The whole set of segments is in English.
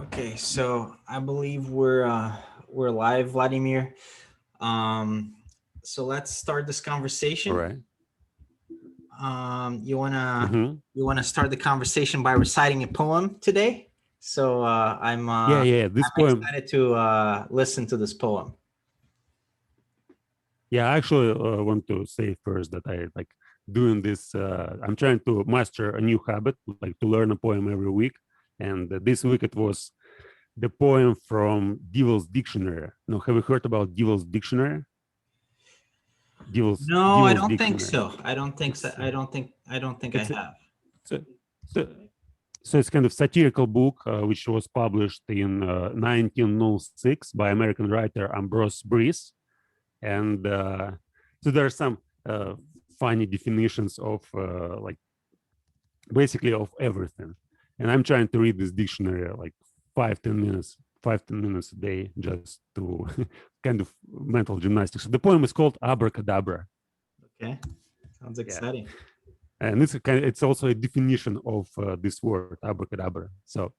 Okay, so I believe we're live, Vladimir. Um, so let's start this All conversation. right. You wanna Mm-hmm. you wanna start the conversation by reciting a poem today? So Yeah, yeah. This I'm poem. excited to listen to this poem. Yeah, I actually want to say first that I like doing this. I'm trying to master a new habit, like to learn a poem every week. And this week it was the poem from Devil's Dictionary. No, have you heard about Devil's Dictionary? No, I Devil's don't think Dictionary. so. I don't think so. It's I don't think I it's have. so, so so it's kind of satirical book which was published in 1906 by American writer Ambrose Bierce, and so there are some funny definitions of like basically of everything. And I'm trying to read this dictionary like 5 10 minutes 5 10 minutes a day just to kind of mental gymnastics. So the poem is called Abracadabra. Okay, sounds Yeah, exciting. and it's also a definition of this word abracadabra. So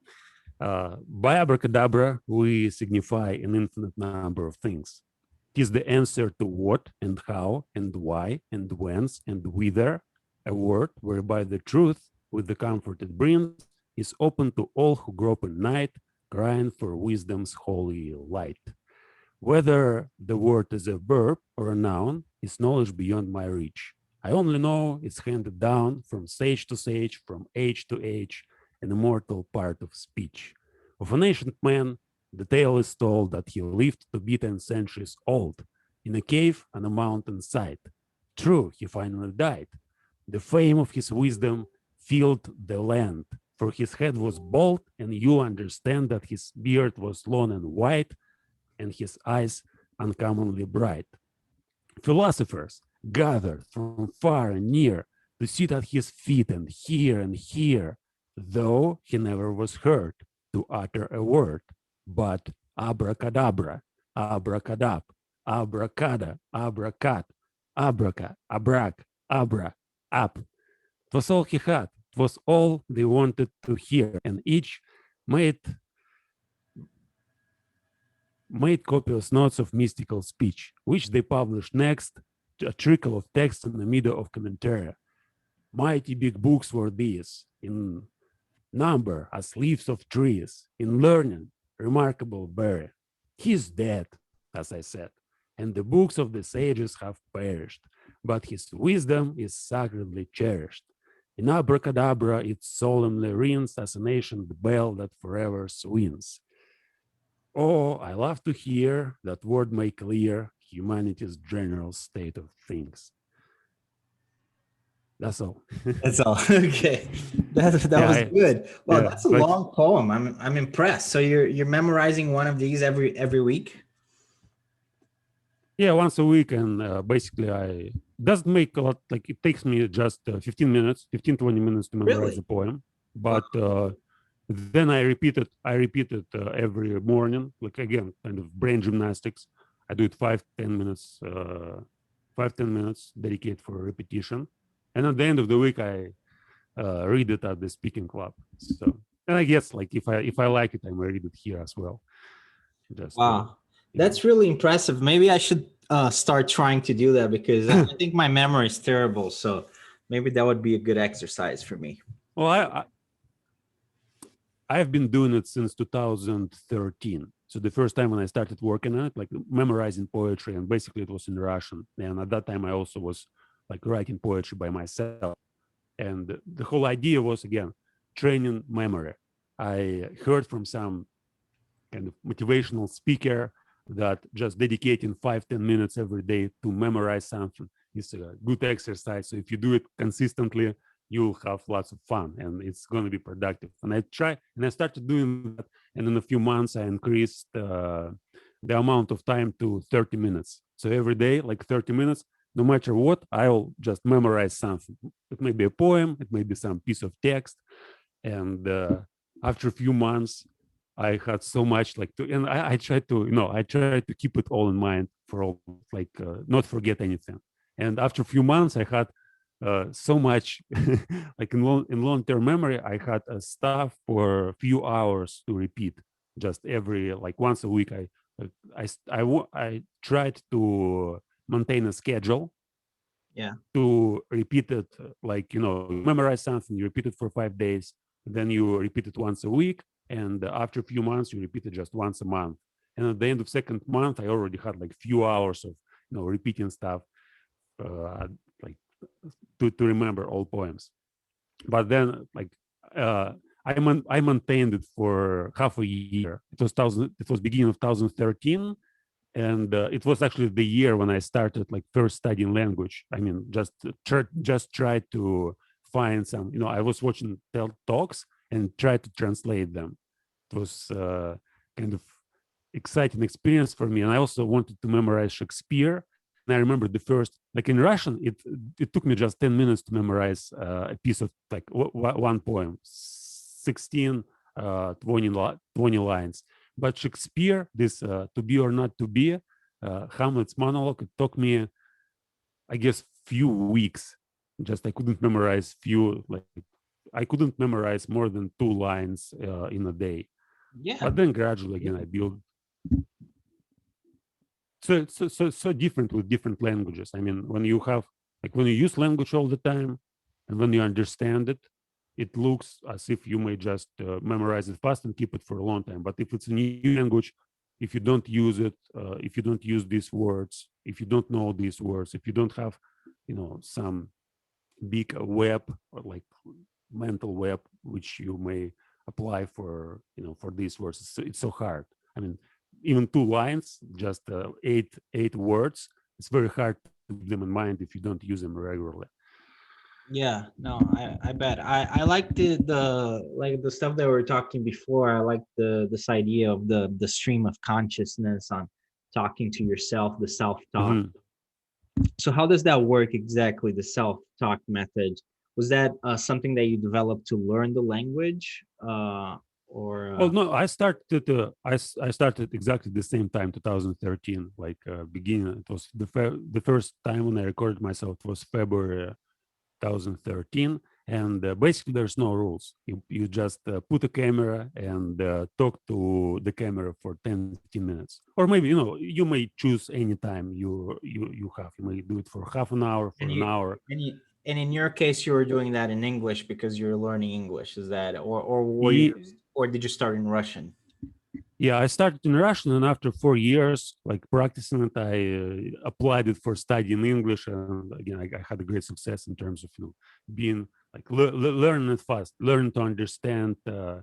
by abracadabra we signify an infinite number of things. It is the answer to what and how and why and whence and whither, a word whereby the truth, with the comfort it brings, is open to all who grope in night, crying for wisdom's holy light. Whether the word is a verb or a noun is knowledge beyond my reach. I only know it's handed down from sage to sage, from age to age, an immortal part of speech. Of an ancient man, the tale is told that he lived to be 10 centuries old in a cave on a mountain side. True, he finally died. The fame of his wisdom filled the land, for his head was bald, and you understand that his beard was long and white, and his eyes uncommonly bright. Philosophers gathered from far and near to sit at his feet and hear, though he never was heard to utter a word, but abracadabra, abracadab, abracada, abracat, abraca, abrac, abra, up. 'Twas all he had. 'Twas all they wanted to hear, and each made made copious notes of mystical speech, which they published next, a trickle of text in the middle of commentary. Mighty big books were these, in number as leaves of trees, in learning, remarkable very. He is dead, as I said, and the books of the sages have perished, but his wisdom is sacredly cherished. In abracadabra, it solemnly rings as an ancient bell that forever swings. Oh, I love to hear that word make clear humanity's general state of things. That's all. That's all. Okay, that yeah, was good. Wow, yeah, that's a like long poem. I'm impressed. So you're memorizing one of these every week? yeah, once a week, and basically, I doesn't make a lot. Like it takes me just 15 minutes, 15 to 20 minutes to memorize Really? a poem, Wow. but then I repeat it. I repeat it every morning, like again, kind of brain gymnastics. I do it 5 10 minutes, 5 10 minutes, dedicate for repetition, and at the end of the week, I read it at the speaking club. So, and I guess like if I like it, I may read it here as well. Just Wow, you know. that's really impressive. Maybe I should start trying to do that because I think my memory is terrible. So maybe that would be a good exercise for me. well, I've been doing it since 2013. So the first time when I started working on it, like memorizing poetry, and basically it was in Russian. And at that time, I also was like writing poetry by myself. And the whole idea was again training memory. I heard from some kind of motivational speaker that just dedicating 5 10 minutes every day to memorize something is a good exercise. So if you do it consistently, you'll have lots of fun and it's going to be productive. And I started doing that, and in a few months I increased the amount of time to 30 minutes. So every day, like 30 minutes, no matter what, I'll just memorize something. It may be a poem, it may be some piece of text, and after a few months I had so much like to, and I tried to, I tried to keep it all in mind for all, like not forget anything. And after a few months, I had so much, like in long term memory, I had stuff for a few hours to repeat. just every like once a week. I tried to maintain a schedule. Yeah. To repeat it, like memorize something, you repeat it for 5 days, then you repeat it once a week, and after a few months, you repeat it just once a month. And at the end of second month, I already had like few hours of repeating stuff, like to remember all poems. But then like uh, I maintained it for half a year. It was beginning of 2013, and it was actually the year when I started like first studying language. I mean, just try to find some. I was watching TED talks and try to translate them. It was kind of exciting experience for me, and I also wanted to memorize Shakespeare. And I remember the first, like in Russian, it took me just 10 minutes to memorize a piece of like one poem, 16, 20 lines. But Shakespeare, this "To Be or Not to Be," Hamlet's monologue, it took me, I guess, few weeks. Just I couldn't memorize I couldn't memorize more than 2 lines in a day. Yeah. But then gradually again, I built. So different with different languages. I mean, when you use language all the time, and when you understand it, it looks as if you may just memorize it fast and keep it for a long time. But if it's a new language, if you don't use it, if you don't use these words, if you don't know these words, if you don't have, some big web or like mental web which you may apply for, for these words, it's so hard. I mean, even 2 lines, just eight words, it's very hard to keep them in mind if you don't use them regularly. Yeah, no, I bet. I like the stuff that we were talking before. I like this idea of the stream of consciousness on talking to yourself, the self-talk. Mhm. So how does that work exactly, the self-talk method? Was that something that you developed to learn the language? Or Well, no, I started exactly the same time, 2013, like beginning. It was the first time when I recorded myself. It was February 2013, and basically there's no rules. You just put a camera and talk to the camera for 10-15 minutes, or maybe you may choose any time you have. You may do it for half an hour, for and an you hour. and in your case you were doing that in English because you're learning English, is that, or were you, or did you start in Russian? Yeah, I started in Russian, and after 4 years, like practicing it, I applied it for studying English, and again, I had a great success in terms of being like learning it fast, learning to understand. Uh,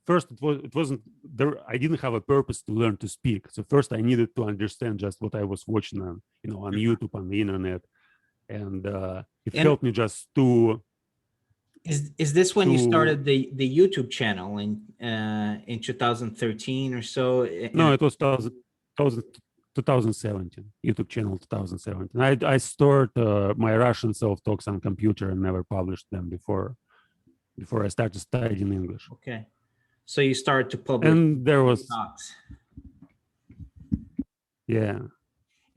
First, it wasn't there. I didn't have a purpose to learn to speak. So first, I needed to understand just what I was watching on, on YouTube, on the internet, and it And helped me just to is this when you to. started the YouTube channel in 2013 or so? No, it was 2017, YouTube channel 2017. I stored my Russian self-talks on computer and never published them before I started studying English. Okay, so you started to publish And there was, talks. yeah,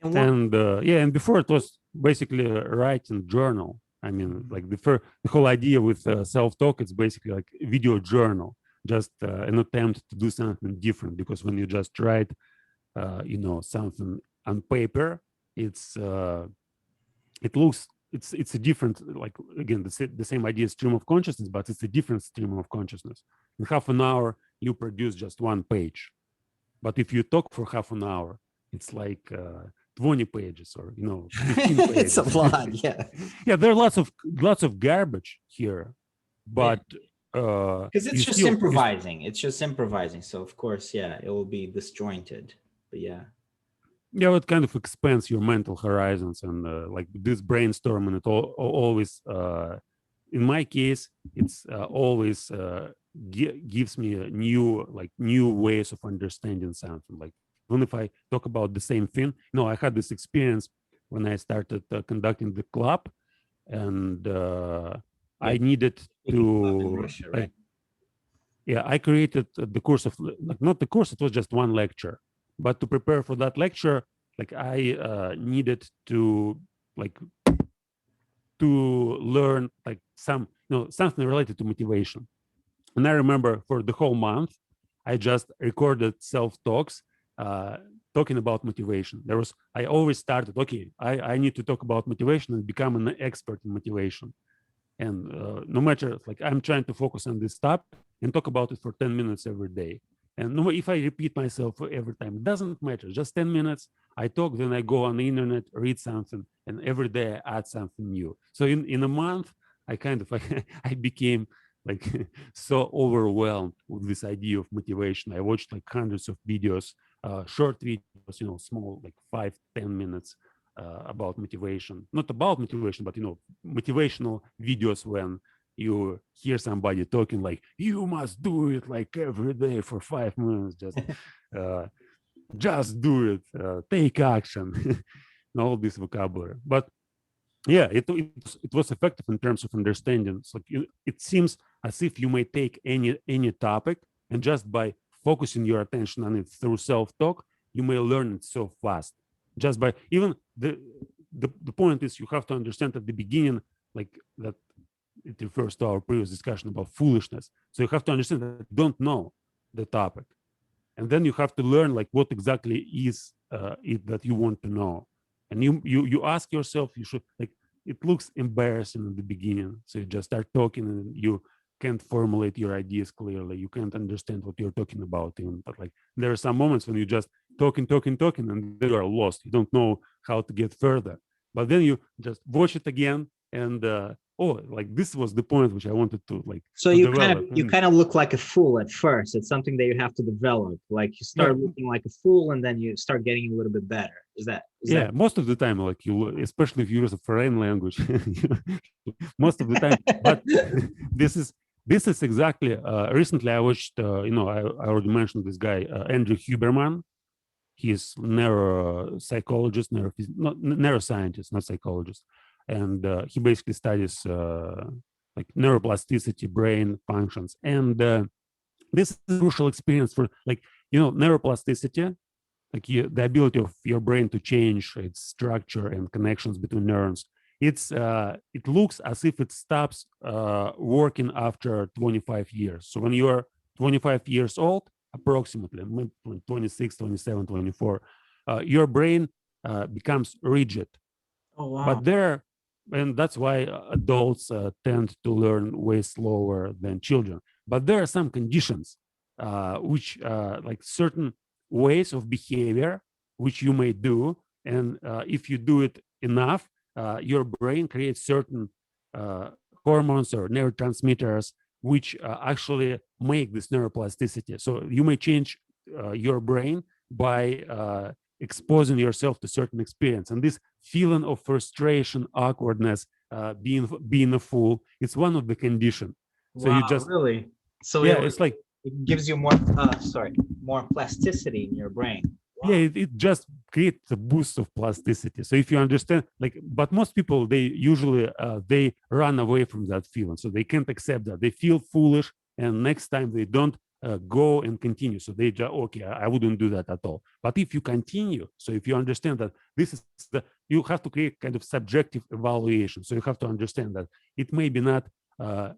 And what? and and before it was basically a writing journal. I mean, like the whole idea with self-talk, it's basically like video journal, just an attempt to do something different. Because when you just write, something on paper, it's it looks it's a different, like again the same idea, stream of consciousness, but it's a different stream of consciousness. In half an hour you produce just one page, but if you talk for half an hour, it's like 20 pages, or 15 It's a pages. lot, yeah. Yeah, there are lots of garbage here, but Because it's you just still you improvising. It's just improvising. So of course, yeah, it will be disjointed. But yeah. yeah, it kind of expands your mental horizons, and like this brainstorming, it always in my case, it's always gives me a new ways of understanding something. Like even if I talk about the same thing, I had this experience when I started conducting the club, and Yeah. I needed Speaking club in to Russia, right? yeah, I created the course of, like, not the course, it was just one lecture. But to prepare for that lecture, like I needed to like to learn like something related to motivation. And I remember for the whole month, I just recorded self-talks uh, talking about motivation. I always started, okay, I need to talk about motivation and become an expert in motivation. And no matter, like, I'm trying to focus on this topic and talk about it for 10 minutes every day. And no, if I repeat myself every time, it doesn't matter. Just 10 minutes, I talk, then I go on the internet, read something, and every day I add something new. So in a month, I kind of I became like so overwhelmed with this idea of motivation. I watched like hundreds of videos, short videos, small, like 5-10 minutes, about motivation. Not about motivation, but motivational videos when you hear somebody talking like, you must do it like every day for 5 minutes, uh, just do it, take action, all this vocabulary. But yeah, it was effective in terms of understanding. It's like it seems as if you may take any topic, and just by focusing your attention on it through self-talk, you may learn it so fast. Just by even the point is, you have to understand at the beginning, like, that it refers to our previous discussion about foolishness. So you have to understand that you don't know the topic, and then you have to learn like what exactly is it that you want to know. And you ask yourself, you should, like, it looks embarrassing in the beginning, so you just start talking and you can't formulate your ideas clearly, you can't understand what you're talking about even. But like, there are some moments when you just talking, and then you are lost, you don't know how to get further. But then you just watch it again, and oh, like, this was the point which I wanted to, like, So to you kind of develop. you kind of look like a fool at first. It's something that you have to develop. Like you Yeah, start looking like a fool, and then you start getting a little bit better. Is that yeah, most of the time, like, especially if you use a foreign language, most of the time. But this is this is exactly, recently I watched, I already mentioned this guy, Andrew Huberman. He's neuropsychologist, not neuroscientist, not psychologist. And he basically studies like neuroplasticity, brain functions. And this is a crucial experience for, like, neuroplasticity, like, the ability of your brain to change its structure and connections between neurons. It looks as if it stops working after 25 years. So when you're 25 years old, approximately 26, 27, 24, your brain becomes rigid. Oh wow. But there, and that's why adults tend to learn way slower than children. But there are some conditions, which, like, certain ways of behavior which you may do, and if you do it enough, your brain creates certain hormones or neurotransmitters which actually make this neuroplasticity. So you may change your brain by exposing yourself to certain experience, and this feeling of frustration, awkwardness, being a fool, it's one of the condition. So you Wow, just, really? So yeah, it's like, it gives you more more plasticity in your brain. yeah, Wow. it just creates a boost of plasticity. So if you understand, like, but most people, they usually they run away from that feeling, so they can't accept that, they feel foolish, and next time they don't go and continue. So they just, okay, I wouldn't do that at all. But if you continue, so if you understand that this is you have to create kind of subjective evaluation. So you have to understand that it may be not, it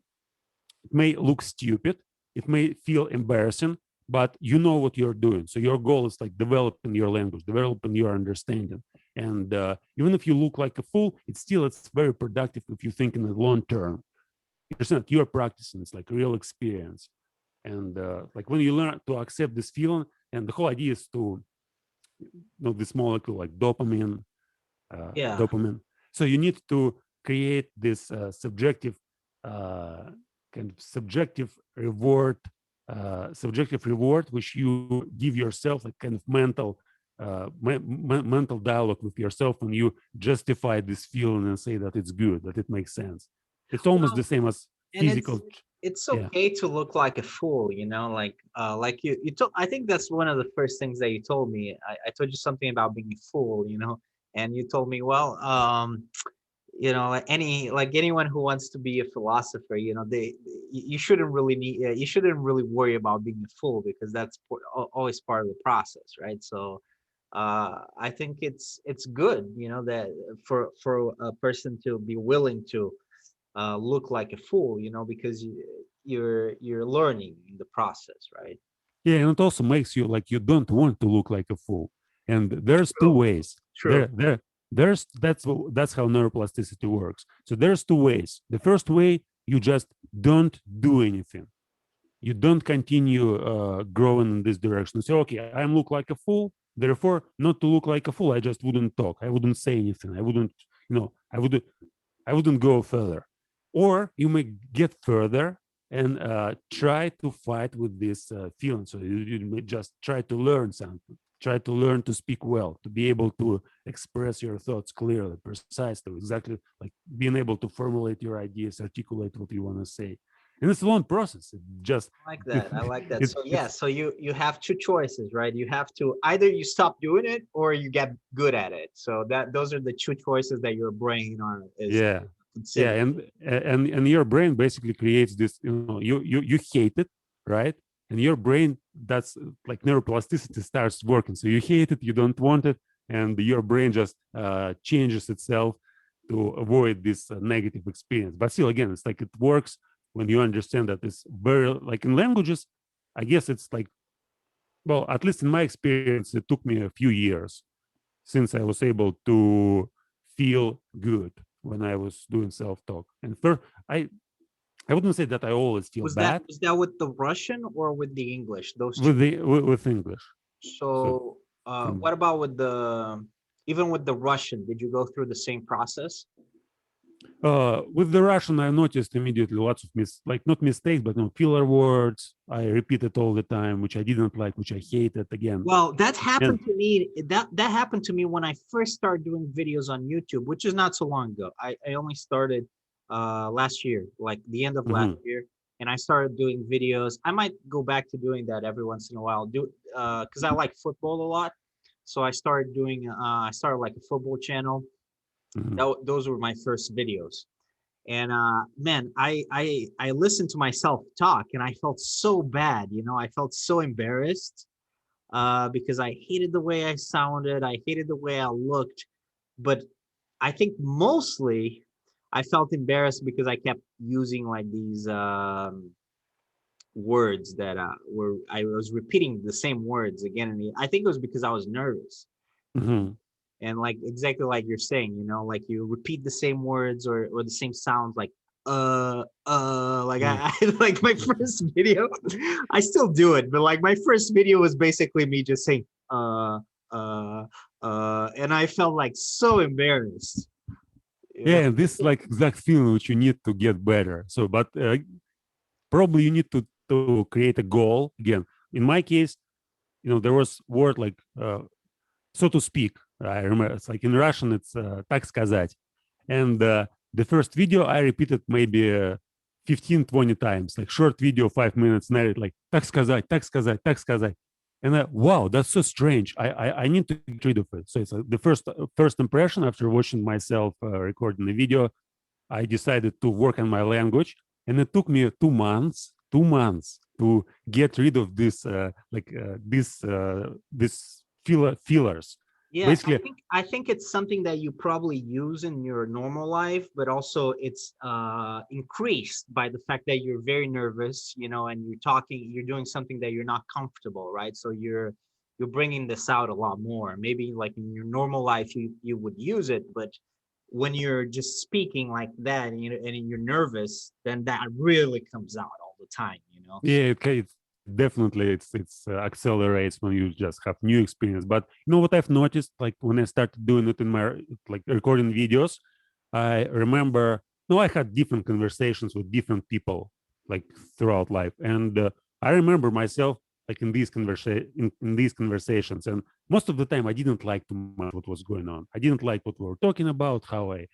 may look stupid, it may feel embarrassing, but you know what you're doing. So your goal is like developing your language, developing your understanding. And even if you look like a fool, it's very productive if you think in the long term. You understand you're practicing, it's like real experience. And like, when you learn to accept this feeling, and the whole idea is to know this molecule like Yeah. dopamine. So you need to create this uh, kind of subjective reward, which you give yourself, like, kind of mental dialogue with yourself, when you justify this feeling and say that it's good, that it makes sense. It's almost the Well, same as and physical. it's Yeah, okay to look like a fool, like you told. I think that's one of the first things that you told me. I told you something about being a fool, and you told me, well, like anyone who wants to be a philosopher, you shouldn't really you shouldn't really worry about being a fool, because that's always part of the process, right? So I think it's good, that for a person to be willing to look like a fool, because you're learning in the process, right? Yeah, and it also makes you like you don't want to look like a fool. And there's two True. ways. True. There's that's how neuroplasticity works. So there's two ways. The first way, you just don't do anything. You don't continue growing in this direction. So okay, I look like a fool. Therefore, not to look like a fool, I just wouldn't talk. I wouldn't say anything. I wouldn't, I wouldn't go further. Or you may get further and try to fight with this feeling. So you may just try to learn something, try to learn to speak well, to be able to express your thoughts clearly, precisely, exactly like being able to formulate your ideas, articulate what you want to say. And it's a long process. It just, I like that. I like that. it, So yeah, it's, so you have two choices, right? You have to either you stop doing it or you get good at it. So that those are the two choices that your brain are is yeah. Yeah, considering. and your brain basically creates this, you hate it, right? And your brain, that's like neuroplasticity starts working. So you hate it, you don't want it, and your brain just changes itself to avoid this negative experience. But still, again, it's like it works when you understand that it's very like in languages. I guess it's like, well, at least in my experience, it took me a few years since I was able to feel good when I was doing self-talk. And first, I wouldn't say that I always feel bad Was that with the Russian or with the English? Those two. with the with English. So So from what about with the even with the Russian? Did you go through the same process? with the Russian, I noticed immediately lots of like not mistakes, but filler words. I repeated all the time, which I didn't like, which I hated again. Well, that's And happened to me. That happened to me when I first started doing videos on YouTube, which is not so long ago. I only started last year, like the end of last mhm, year, and I started doing videos. I might go back to doing that every once in a while. Do because I like football a lot. So I started like a football channel. mhm. Those were my first videos. And man, I listened to myself talk and I felt so bad, I felt so embarrassed because I hated the way I sounded. I hated the way I looked. But I think mostly I felt embarrassed because I kept using like these words that were, I was repeating the same words again and again. I think it was because I was nervous. Mhm. And like exactly like you're saying, like you repeat the same words or the same sounds like like Mhm. I like my first video. I still do it, but like my first video was basically me just saying uh and I felt like so embarrassed, you know. Yeah, and this like exact feeling which you need to get better. So, but probably you need to create a goal again. In my case, there was word like so to speak. I remember it's like in Russian, it's так сказать. And the first video I repeated maybe 15, 20 times, like short video, 5 minutes, narrate like так сказать, так сказать, так сказать. And wow, that's so strange. I need to get rid of it. So it's the first impression after watching myself recording the video. I decided to work on my language, and it took me 2 months, 2 months to get rid of this fillers. Yeah, Basically, I think it's something that you probably use in your normal life, but also it's increased by the fact that you're very nervous, and you're doing something that you're not comfortable, right? So you're bringing this out a lot more. Maybe like in your normal life you would use it, but when you're just speaking like that and you're nervous, then that really comes out all the time. yeah, okay, it's definitely it's accelerates when you just have new experience. But you know what I've noticed, like when I started doing it in my like recording videos, I remember, no, I had different conversations with different people like throughout life, and I remember myself like in these conversations, and most of the time I didn't like too much what was going on. I didn't like what we were talking about, how I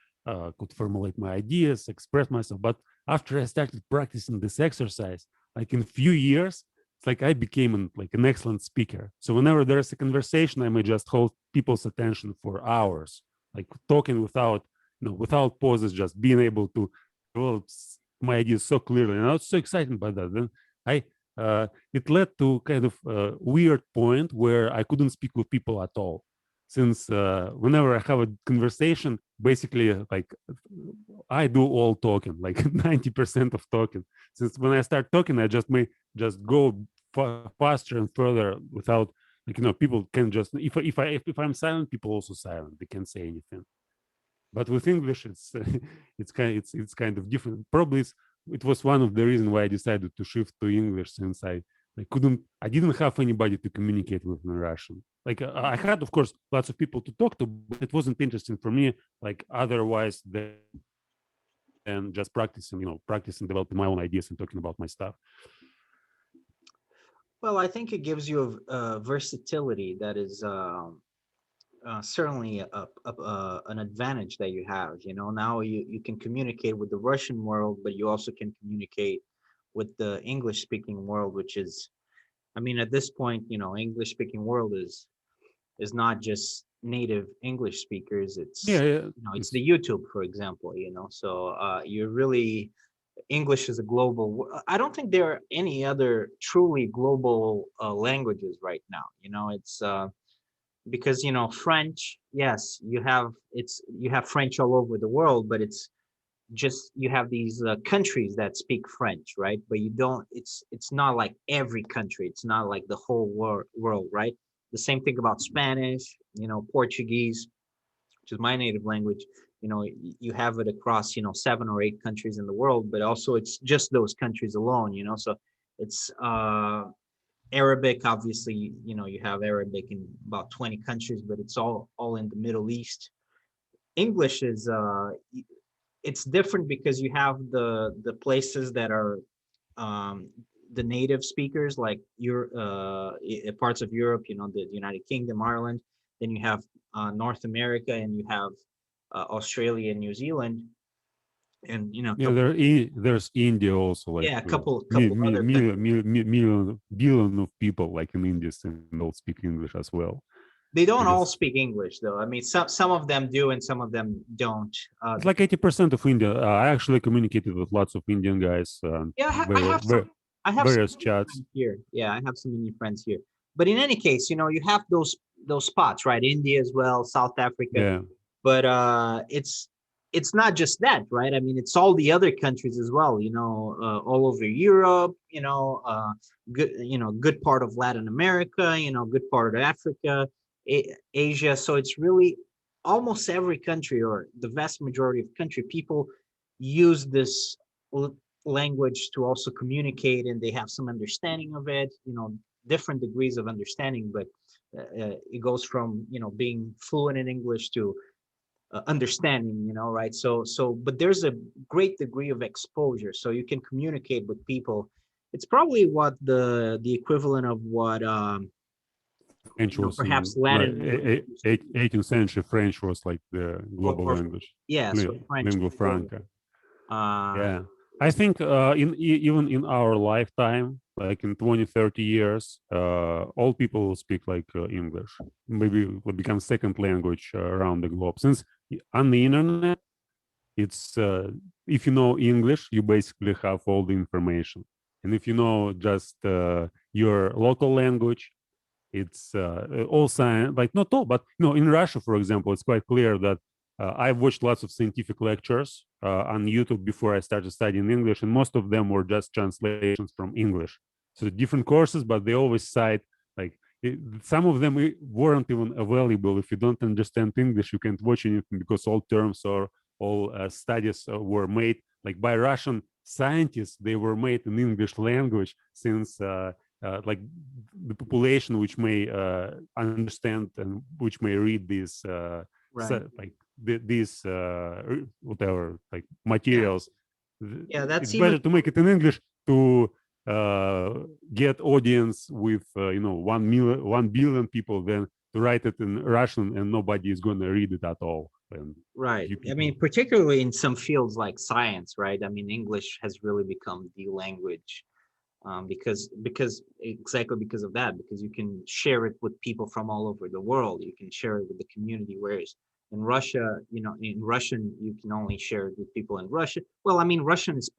could formulate my ideas, express myself. But after I started practicing this exercise, like in few years, it's like I became like an excellent speaker. So whenever there's a conversation, I may just hold people's attention for hours, like talking without pauses, just being able to develop my ideas so clearly. And I was so excited by that. Then I it led to kind of a weird point where I couldn't speak with people at all. Since whenever I have a conversation, basically like I do all talking, like 90% of talking. Since when I start talking, I just may just go faster and further without, like, people can just, if I'm silent, people also silent. They can't say anything. But with English, it's it's kind of different. Probably it was one of the reasons why I decided to shift to English, since I didn't have anybody to communicate with in Russian. Like, I had, of course, lots of people to talk to, but it wasn't interesting for me, like, otherwise than just practicing developing my own ideas and talking about my stuff. Well, I think it gives you a versatility that is certainly an advantage that you have. You know, now you can communicate with the Russian world, but you also can communicate with the English speaking world, which is, I mean, at this point, you know, English speaking world is not just native English speakers. Yeah, It's, yeah, you know, it's it's the YouTube, for example. You know, so you're really, English is a global. I don't think there are any other truly global languages right now. You know, it's because, you know, French. Yes, you have French all over the world, but it's just, you have these countries that speak French, right? But you don't. It's not like every country. It's not like the whole world, right? The same thing about Spanish. You know, Portuguese, which is my native language. You know, you have it across, you know, 7 or 8 countries in the world, but also it's just those countries alone. You know, so it's Arabic. Obviously, you know, you have Arabic in about 20 countries, but it's all in the Middle East. English is it's different because you have the places that are um, the native speakers, like parts of Europe, you know, the United Kingdom, Ireland. Then you have North America, and you have Australia and New Zealand, and you know, a yeah. couple, There's India also, like, yeah, a couple other countries. million of people, like, in India, and all speak English as well. They I don't all guess speak English, though. I mean, some of them do, and some of them don't. it's like 80% of India. I actually communicated with lots of Indian guys, Yeah, I have some various Indian chats. friends here. Yeah, I have some Indian friends here. But in any case, you know, you have those spots, right? India as well, South Africa. Yeah, But it's not just that, right? I mean, it's all the other countries as well. You know, all over Europe. Good part of Latin America. You know, good part of Africa, Asia. So it's really almost every country, or the vast majority of country people use this language to also communicate, and they have some understanding of it, you know, different degrees of understanding, but it goes from, you know, being fluent in English to understanding, you know, right? But there's a great degree of exposure, so you can communicate with people. It's probably what the equivalent of what French you know, was perhaps in Latin America used to be. 18th century. French was like the global Or language, yeah, so French lingua before. franca. uh Yeah, I think even in our lifetime, like in 20, 30 years, all people will speak like English. Maybe it will become second language around the globe. Since on the internet, it's if you know English, you basically have all the information. And if you know just your local language, it's all science, like, not all, but in Russia, for example, it's quite clear that I've watched lots of scientific lectures on YouTube before I started studying English, and most of them were just translations from English. So different courses, but they always cite, like, some of them weren't even available. If you don't understand English, you can't watch anything, because all terms or all studies were made, like, by Russian scientists. They were made in English language, since like, the population which may understand and which may read these right. like these whatever, like, Yeah, materials, yeah, that's it's even. better to make it in English to get audience with 1 billion people than to write it in Russian and nobody is going to read it at all, and Right. few I mean, people. particularly in some fields like science, right? I mean, English has really become the language, because exactly because of that, because you can share it with people from all over the world. You can share it with the community. Whereas in Russia, you know, in Russian, you can only share it with people in Russia. Well, I mean, Russian is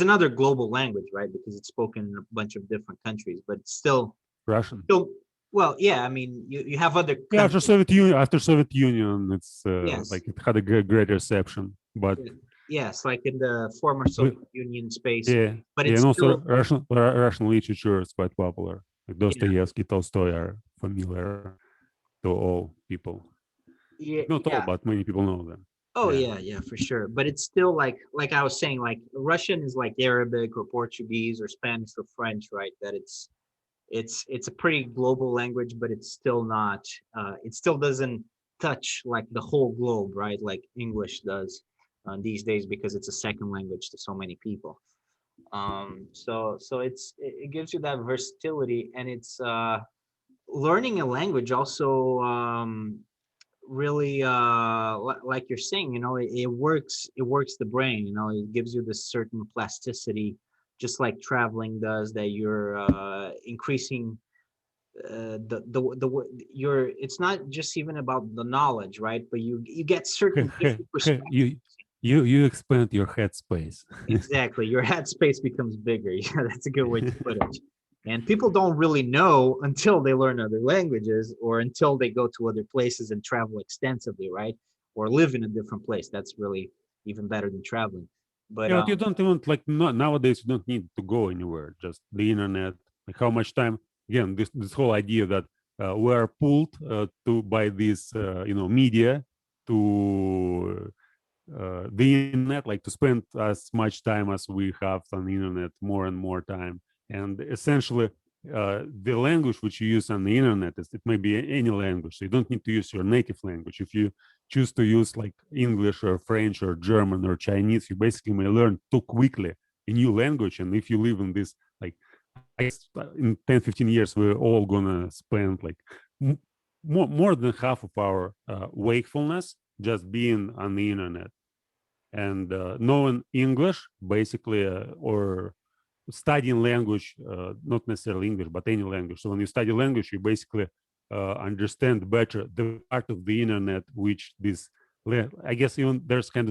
another global language, right? Because it's spoken in a bunch of different countries, but it's Russian. still, well, yeah. I mean, you have other Yeah, after countries. Soviet Union, it's Yes. like, it had a great reception, but Yeah. Yes, like in the former But, Soviet Union space, yeah, but yeah, it's and also still Russian literature is quite popular. Like yeah, Dostoevsky, Tolstoy are familiar to all people. yeah, Like not all, yeah. but many people know them. Oh Yeah. yeah, yeah, for sure. But it's still like I was saying, like Russian is like Arabic or Portuguese or Spanish or French, right? That it's a pretty global language, but it's still not. It still doesn't touch like the whole globe, right? Like English does these days because it's a second language to so many people. So it gives you that versatility, and it's learning a language also really like you're saying, it works the brain, it gives you this certain plasticity, just like traveling does, that you're increasing you're it's not just even about the knowledge, right? But you get certain different perspectives. you you expand your headspace. Exactly. Your headspace becomes bigger. Yeah, that's a good way to put it. And people don't really know until they learn other languages or until they go to other places and travel extensively, right? Or live in a different place. That's really even better than traveling. But Yeah, but you don't even like nowadays. You don't need to go anywhere. Just the internet. Like how much time? Again, this whole idea that we are pulled to by this media to the internet, like to spend as much time as we have on the internet, more and more time. And essentially, the language which you use on the internet it may be any language. So you don't need to use your native language. If you choose to use like English or French or German or Chinese, you basically may learn too quickly a new language. And if you live in this, like, I guess in 10, 15 years, we're all gonna spend like more than half of our wakefulness just being on the internet and knowing English basically or studying language, not necessarily English, but any language. So when you study language, you basically understand better the part of the internet which this, I guess even there's kind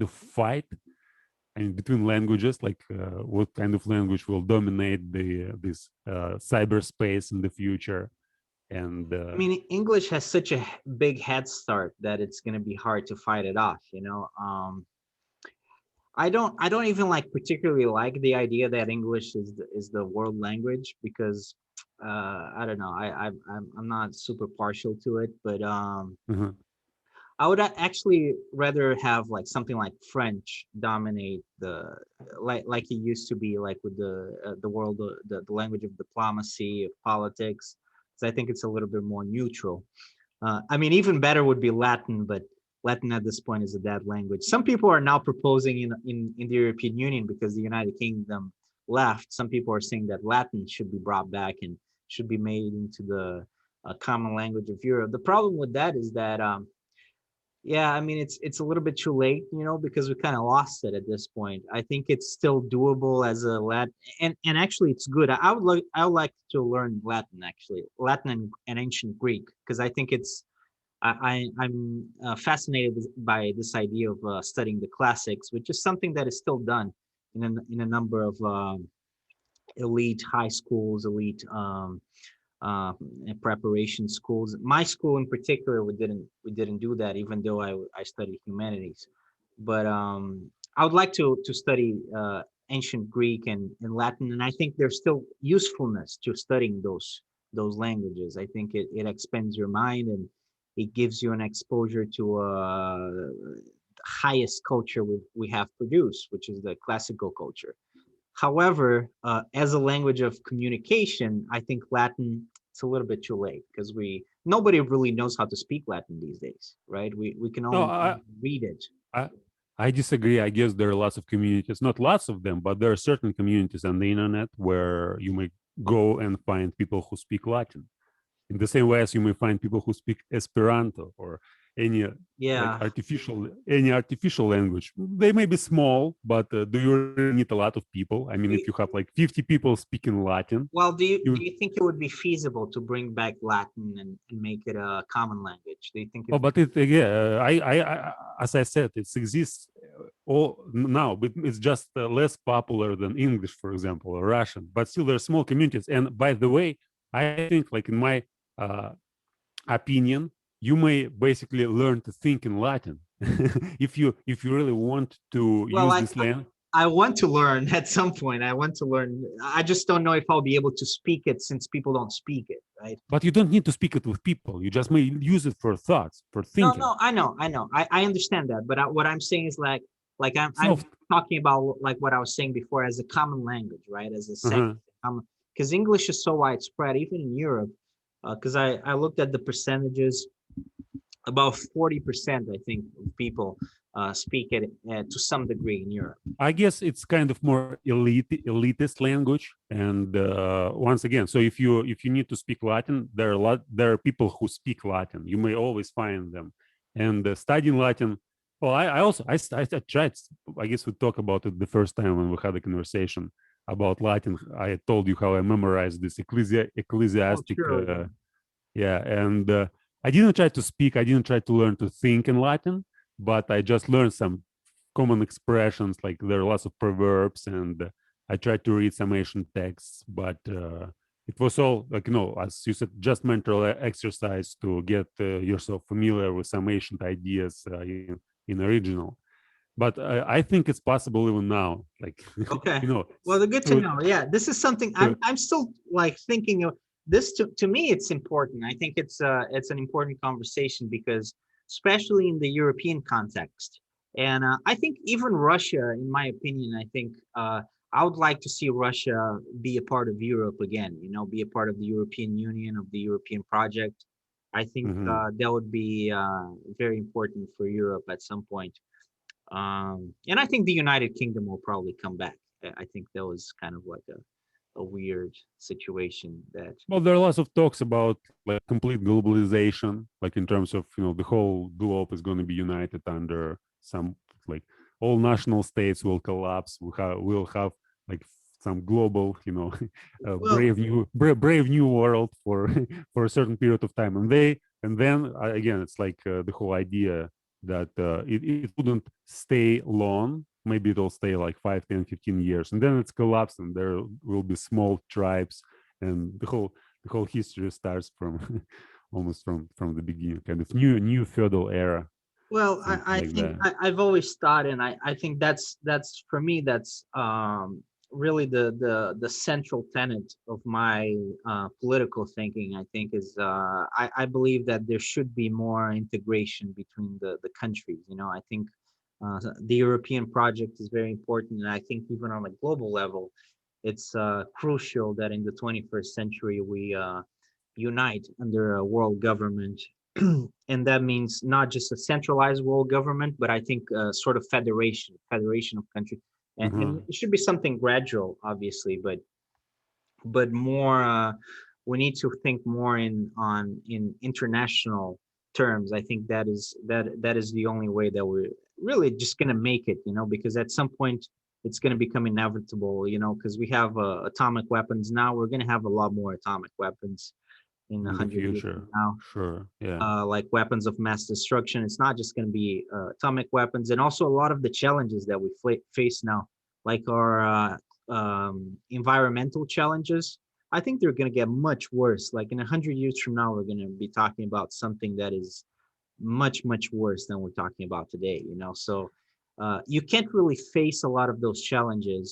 of fight and between languages, like what kind of language will dominate the this cyberspace in the future. And I mean, English has such a big head start that it's going to be hard to fight it off, I don't even like particularly like the idea that English is the world language because I don't know. I'm not super partial to it, but uh-huh. I would actually rather have like something like French dominate like it used to be, like with the world, the language of diplomacy, of politics. So I think it's a little bit more neutral. I mean, even better would be Latin, but Latin at this point is a dead language. Some people are now proposing in the European Union, because the United Kingdom left. Some people are saying that Latin should be brought back and should be made into the common language of Europe. The problem with that is that yeah, I mean it's a little bit too late, because we kind of lost it at this point. I think it's still doable as a Latin, and actually it's good. I would like to learn Latin, actually, Latin and ancient Greek, because I think I'm fascinated by this idea of studying the classics, which is something that is still done in a number of elite high schools, elite uh, preparation schools. My school in particular, we didn't do that, even though I studied humanities. But I would like to study ancient Greek and Latin, and I think there's still usefulness to studying those languages. I think it expands your mind, and it gives you an exposure to highest culture we have produced, which is the classical culture. However, as a language of communication, I think Latin, it's a little bit too late, because we nobody really knows how to speak Latin these days, right? We can No, only read it. I I disagree. I guess there are lots of communities, not lots of them, but there are certain communities on the internet where you may go and find people who speak Latin. In the same way as you may find people who speak Esperanto or any like Yeah. artificial language. They may be small, but do you really need a lot of people? I mean, if you have like 50 people speaking Latin, Well, do you do you you think it would be feasible to bring back Latin and make it a common language? Do you think oh, it's but it yeah, as I said, it exists all now, but it's just less popular than English, for example, or Russian. But still, there are small communities. And by the way, I think, like in my uh, opinion, you may basically learn to think in Latin. if you really want to Well, use this land, I want to learn at some point. I want to learn. I just don't know if I'll be able to speak it since people don't speak it, right? but you don't need to speak it with people. You just may use it for thoughts, for No, thinking. no, I know. I understand that. But what I'm saying is I'm Self. talking about like what I was saying before as a common language, right? As a second, Uh-huh. because English is so widespread, even in Europe. Because I looked at the percentages, about 40%, I think, of people speak it to some degree in Europe. I guess it's kind of more elitist language. And once again, so if you need to speak Latin, there are people who speak Latin. You may always find them. And studying Latin, well, I also I tried. I guess we talked about it the first time when we had a conversation about Latin. I told you how I memorized this Oh, ecclesiastic. sure. Yeah, and I didn't try to speak. I didn't try to learn to think in Latin, but I just learned some common expressions. Like there are lots of proverbs, and I tried to read some ancient texts, but it was all like, as you said, just mental exercise to get yourself familiar with some ancient ideas in original. But I think it's possible even now, like Okay. you know Well, the good to to, know. Yeah, this is something to I'm still like thinking of this to me it's important. I think it's an important conversation because especially in the European context. And I think even Russia, in my opinion, I think I would like to see Russia be a part of Europe again, be a part of the European Union, of the European project. I think mhm. that would be very important for Europe at some point. And I think the United Kingdom will probably come back. I think that was kind of like a weird situation that. Well, there are lots of talks about like complete globalization, like in terms of the whole globe is going to be united under some like all national states will collapse. We'll have like some global, Well, brave new world for for a certain period of time, and then again, it's like the whole idea that it wouldn't stay long. Maybe it'll stay like 5, 10, 15 years, and then it's collapsed, and there will be small tribes, and the whole history starts from almost from the beginning, kind of new feudal era, well, something I like think that. I've always thought, and I think that's for me that's really the central tenet of my political thinking. I think is I believe that there should be more integration between the countries. I think the European project is very important, and I think even on a global level, it's crucial that in the 21st century we unite under a world government. And that means not just a centralized world government, but I think sort of federation of countries. And Uh-huh. it should be something gradual, obviously, but more. We need to think more in international terms. I think that is the only way that we're really just gonna make it. Because at some point it's gonna become inevitable. Because we have atomic weapons now. We're gonna have a lot more atomic weapons in a In the 100 years from future, now, sure, yeah. like weapons of mass destruction. It's not just going to be atomic weapons, and also a lot of the challenges that we face now, like our environmental challenges. I think they're going to get much worse. Like in 100 years from now, we're going to be talking about something that is much worse than we're talking about today. So. You can't really face a lot of those challenges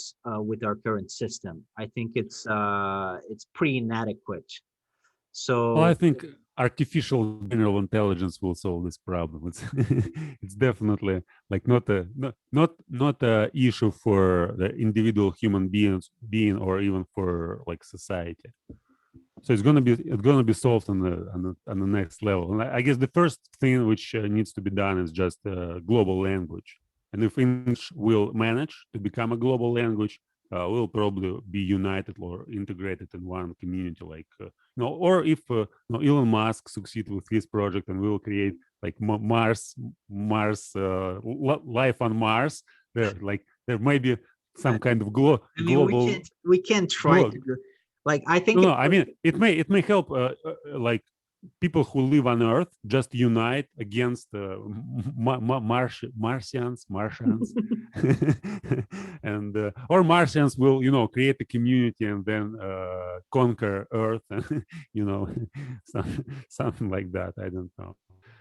with our current system. I think it's pretty inadequate. Well, I So think artificial general intelligence will solve this problem. It's it's definitely like not a issue for the individual human being or even for like society. So it's gonna be solved on the next level. And I guess the first thing which needs to be done is just global language. And if English will manage to become a global language, we'll probably be united or integrated in one community. Like or if Elon Musk succeed with his project and we'll create like Mars life on Mars. There may be some kind of I mean, we global. can't we can't try Glo- to do like I think no, I mean it may help like people who live on Earth just unite against Martians, and or Martians will create a community and then conquer Earth, and something like that. I don't know,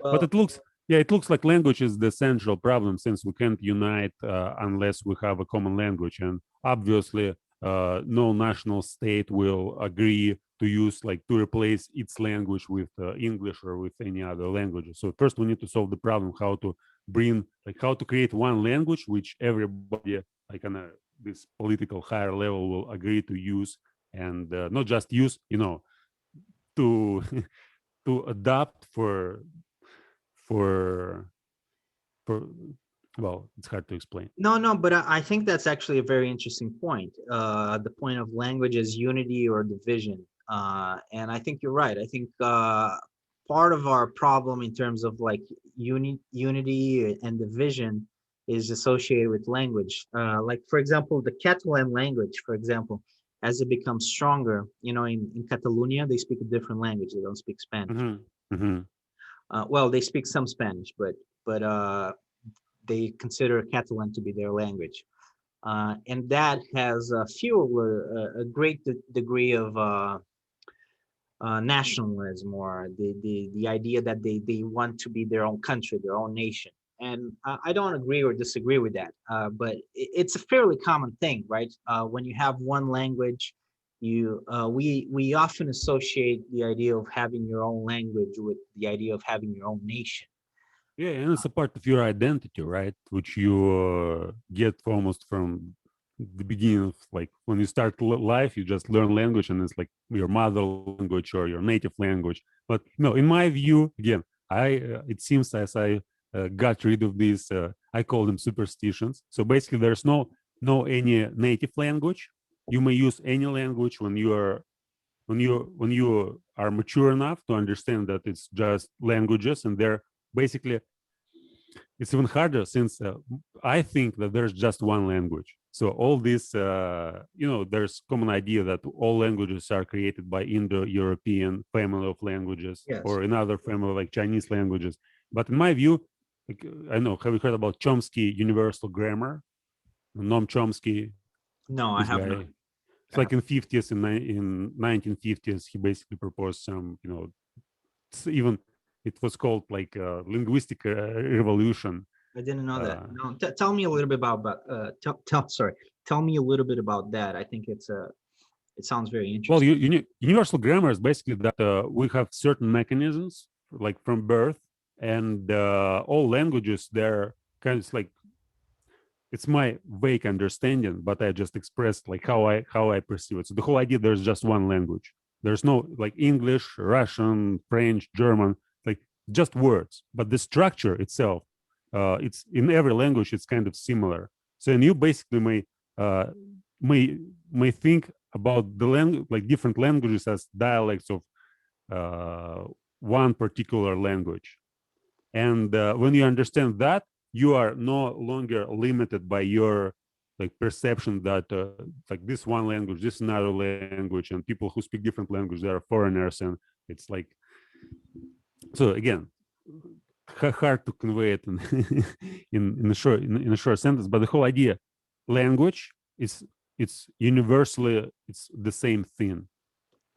but well, it looks Yeah, it looks like language is the central problem since we can't unite unless we have a common language. And obviously, no national state will agree to use like to replace its language with English or with any other languages. So first we need to solve the problem how to bring like how to create one language which everybody like on this political higher level will agree to use and not just use, to to adapt for for well, it's hard to explain. No, no, but I think that's actually a very interesting point. The point of language as unity or division. And I think you're right. I think part of our problem in terms of like unity and division is associated with language. Like, for example, the Catalan language, for example, as it becomes stronger, in Catalonia, they speak a different language. They don't speak Spanish. Mm-hmm. Mm-hmm. Well, they speak some Spanish, but they consider Catalan to be their language. And that has fueled a great degree of nationalism, or the idea that they want to be their own country, their own nation. And I don't agree or disagree with that, but it's a fairly common thing, right? When you have one language, we often associate the idea of having your own language with the idea of having your own nation. Yeah, and it's a part of your identity, right? Which you get almost from the beginning of like when you start life, you just learn language and it's like your mother language or your native language. But no, in my view, again, I it seems as I got rid of these, I call them superstitions. So basically, there's no any native language. You may use any language when you are mature enough to understand that it's just languages and they're basically it's even harder since I think that there's just one language. So all this, there's common idea that all languages are created by Indo-European family of languages Yes. or another family like Chinese languages. But in my view, like, I know, have you heard about Chomsky universal grammar? Noam Chomsky, No, I this have not. guy. It's like in 50s, in 1950s, he basically proposed some, even it was called like linguistic revolution. I didn't know that. Uh, No, tell me a little bit tell me a little bit about that. I think it sounds very well, interesting. universal grammar is basically that we have certain mechanisms like from birth, and all languages they're kind of like it's my vague understanding, but I just expressed like how I perceive it. So the whole idea there's just one language. There's no like English, Russian, French, German, like just words. But the structure itself, it's in every language, it's kind of similar. So and you basically uh, may may think about the language like different languages as dialects of uh, one particular language. And when you understand that, you are no longer limited by your like perception that like this one language, this another language, and people who speak different languages they are foreigners, and it's like so again hard to convey it in in a short sentence. But the whole idea, language is it's universally it's the same thing,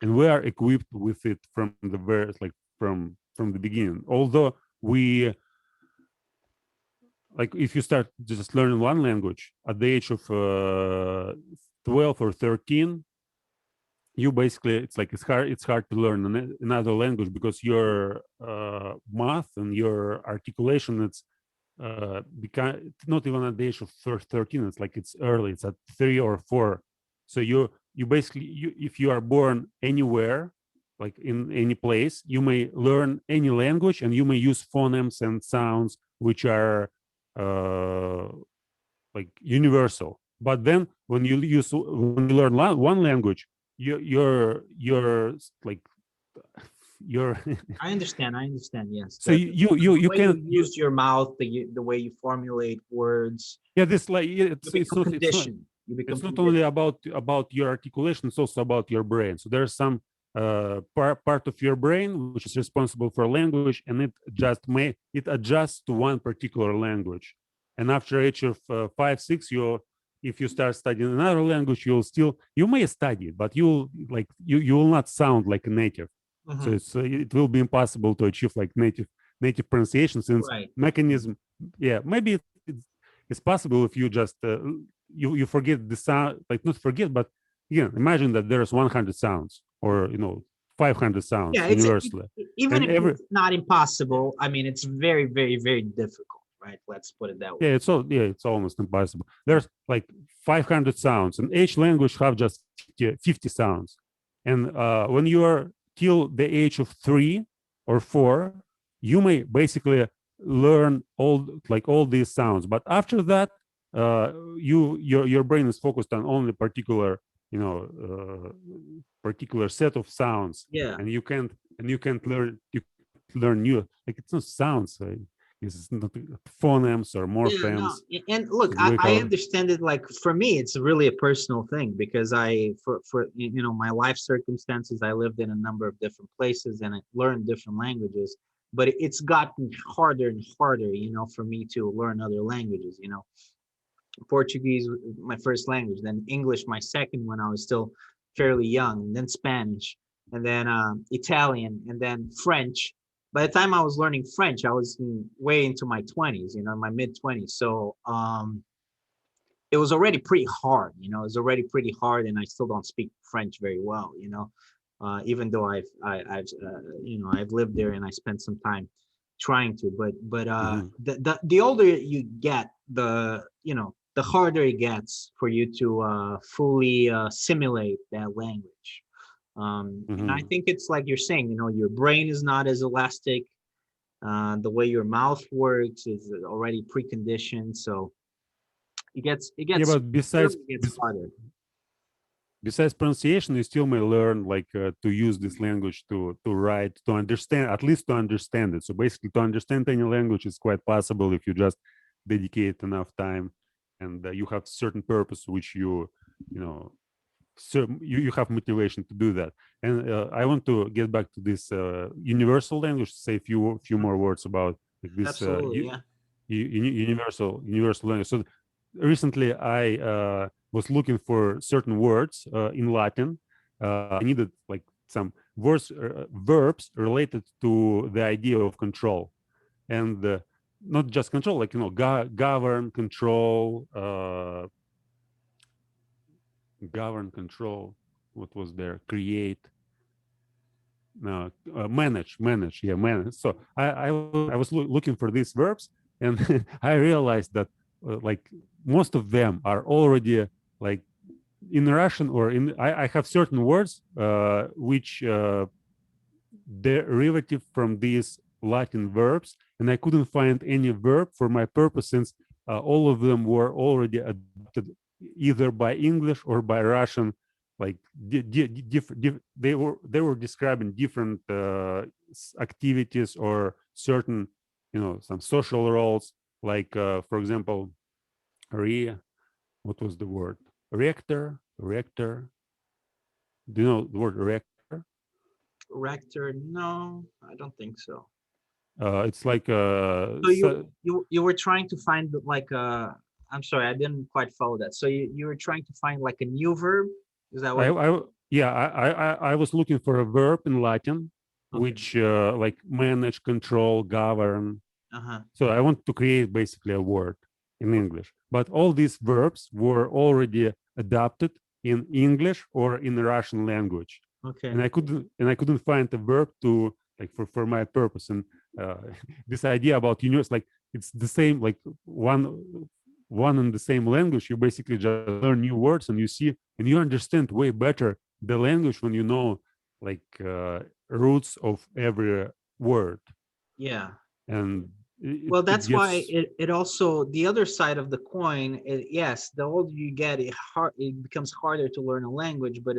and we are equipped with it from the very like from the beginning. Although we like if you start just learning one language at the age of 12 or 13, you basically it's hard to learn another language because your math and your articulation it's not even at the age of 13, it's like it's early, it's at 3 or 4. So you basically if you are born anywhere like in any place, you may learn any language and you may use phonemes and sounds which are uh, like universal. But then when you learn one language, you're like you're I understand. I understand. Yes. so The you way you can use your mouth, the way you formulate words, yeah this like you it's become not it's not conditioned. You become it's not only conditioned. about your articulation, it's also about your brain. So there's some part of your brain which is responsible for language, and it adjusts to one particular language. And after age of 5 6, you if you start studying another language, you may study it, but you will not sound like a native. So Mhm. it will be impossible to achieve like native native pronunciation, since Right. mechanism, yeah, maybe it's possible if you just you forget the sound, like not forget, but again, imagine that there's 100 sounds, or 500 sounds Yeah, universally, even and if every it's not impossible, I mean, it's very, very, very difficult, right? Let's put it that way. it's almost impossible. There's like 500 sounds, and each language have just 50 sounds, and when you are till the age of 3 or 4, you may basically learn all these sounds. But after that, your brain is focused on only you know uh, particular set of sounds, Yeah. and you can't learn new, like it's not sounds, it's not phonemes or Yeah, no, morphemes. and look, It's the way I how. understand it. Like for me, it's really a personal thing because my life circumstances, I lived in a number of different places and I learned different languages. But it's gotten harder and harder, for me to learn other languages. Portuguese, my first language, then English, my second when I was still fairly young, and then Spanish, and then Italian, and then French. By the time I was learning French, I was way into my 20s, my mid 20s. So it was already pretty hard, it was already pretty hard, and I still don't speak French very well, even though I've lived there and I spent some time trying to, but Mhm. the older you get, the harder it gets for you to fully simulate that language. And I Mhm. think it's like you're saying, your brain is not as elastic. The way your mouth works is already preconditioned, so it Yeah, gets but certainly gets harder. besides pronunciation, you still may learn like to use this language to write, to understand, at least to understand it. So basically, to understand any language is quite possible if you just dedicate enough time, and you have certain purpose which you know so you have motivation to do that. And I want to get back to this universal language, say a few more words about like this Absolutely, yeah. universal language. So recently I was looking for certain words in Latin. I needed like some verbs related to the idea of control, and not just control, like govern, control. What was there? Create, no, manage. Yeah, manage. So I was looking for these verbs, and I realized that like most of them are already like in Russian, or in I have certain words which derivative from these Latin verbs, and I couldn't find any verb for my purpose, since all of them were already adopted either by English or by Russian. Like they were describing different activities or certain some social roles. Like for example, re what was the word? Rector. Do you know the word rector? Rector, no, I don't think so. It's like So you were trying to find like I'm sorry, I didn't quite follow that. So you were trying to find like a new verb? Is that what? I was looking for a verb in Latin, Okay. which like manage, control, govern. Uh-huh. So I want to create basically a word in English, but all these verbs were already adapted in English or in the Russian language, Okay. and I couldn't find a verb to like for my purpose. And uh, this idea about universe, like it's the same, like one and the same language. You basically just learn new words, and you see and you understand way better the language when you know like roots of every word, Yeah. and Well, it that's why gets. it also the other side of the coin. Yes, the older you get, it becomes harder to learn a language. But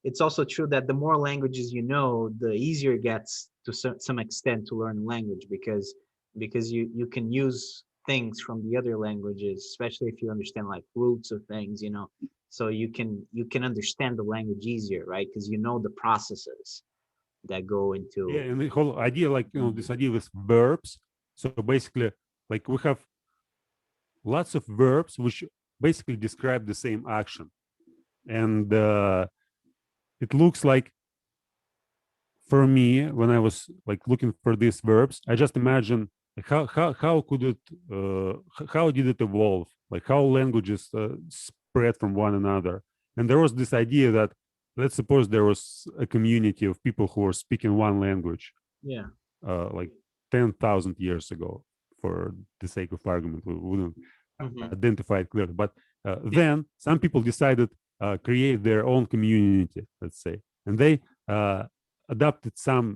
it's also true that the more languages you know, the easier it gets to some extent to learn a language because you can use things from the other languages, especially if you understand like roots of things. So you can understand the language easier, right? Because you know the processes that go Yeah, into. and the whole idea, like this idea with verbs. So basically, like we have lots of verbs which basically describe the same action, and it looks like for me, when I was like looking for these verbs, I just imagine like, how could it how did it evolve? Like how languages spread from one another. And there was this idea that, let's suppose there was a community of people who were speaking one language, Yeah. like 10,000 years ago. For the sake of argument, we wouldn't Hmm. identify it clearly. But then some people decided create their own community, let's say, and they adopted some.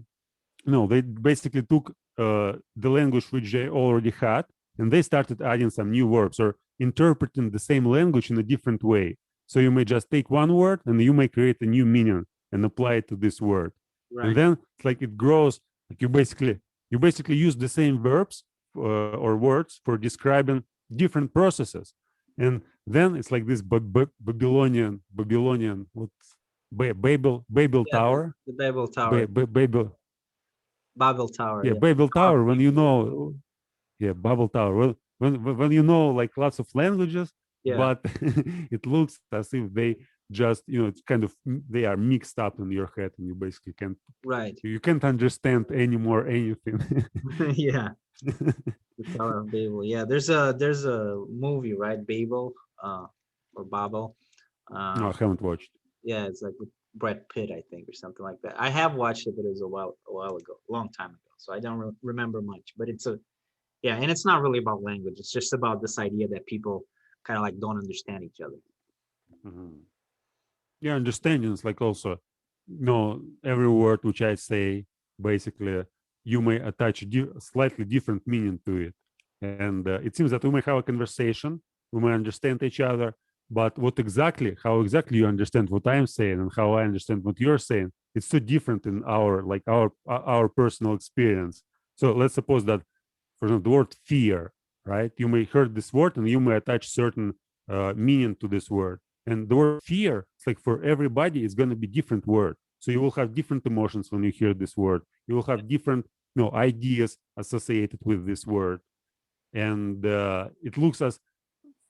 No, they basically took the language which they already had, and they started adding some new verbs or interpreting the same language in a different way. So you may just take one word and you may create a new meaning and apply it to this word, and Right. then it's like it grows. Like you basically use the same verbs or words for describing different processes, and then it's like this Babylonian what Babel Yeah. The, Tower, the Babel Tower. Babel, Babel Tower. yeah, Yeah. Babel Tower of Tower. When you Babel. know, yeah, Babel Tower. Well, when you know like lots of languages, Yeah. but it looks as if they just it's kind of they are mixed up in your head, and you basically Right. can't understand anymore anything. Yeah. The Tower of Babel. Yeah. There's a movie, right? Babel, or Babel. No, Um, I haven't watched. yeah, it's like with Brad Pitt, I think, or something like that. I have watched it, but it was a while ago, a long time ago. So I don't remember much. But yeah, and it's not really about language. It's just about this idea that people kind of like don't understand each other. Mhm. Yeah, understanding is like also, every word which I say, basically, you may attach slightly different meaning to it. And it seems that we may have a conversation, we may understand each other, but how exactly you understand what I'm saying and how I understand what you're saying, it's so different in our personal experience. So let's suppose that, for example, the word fear, right? You may hear this word and you may attach certain meaning to this word. And the word fear, it's like for everybody, it's going to be different word. So you will have different emotions when you hear this word. You will have different, ideas associated with this word. And it looks as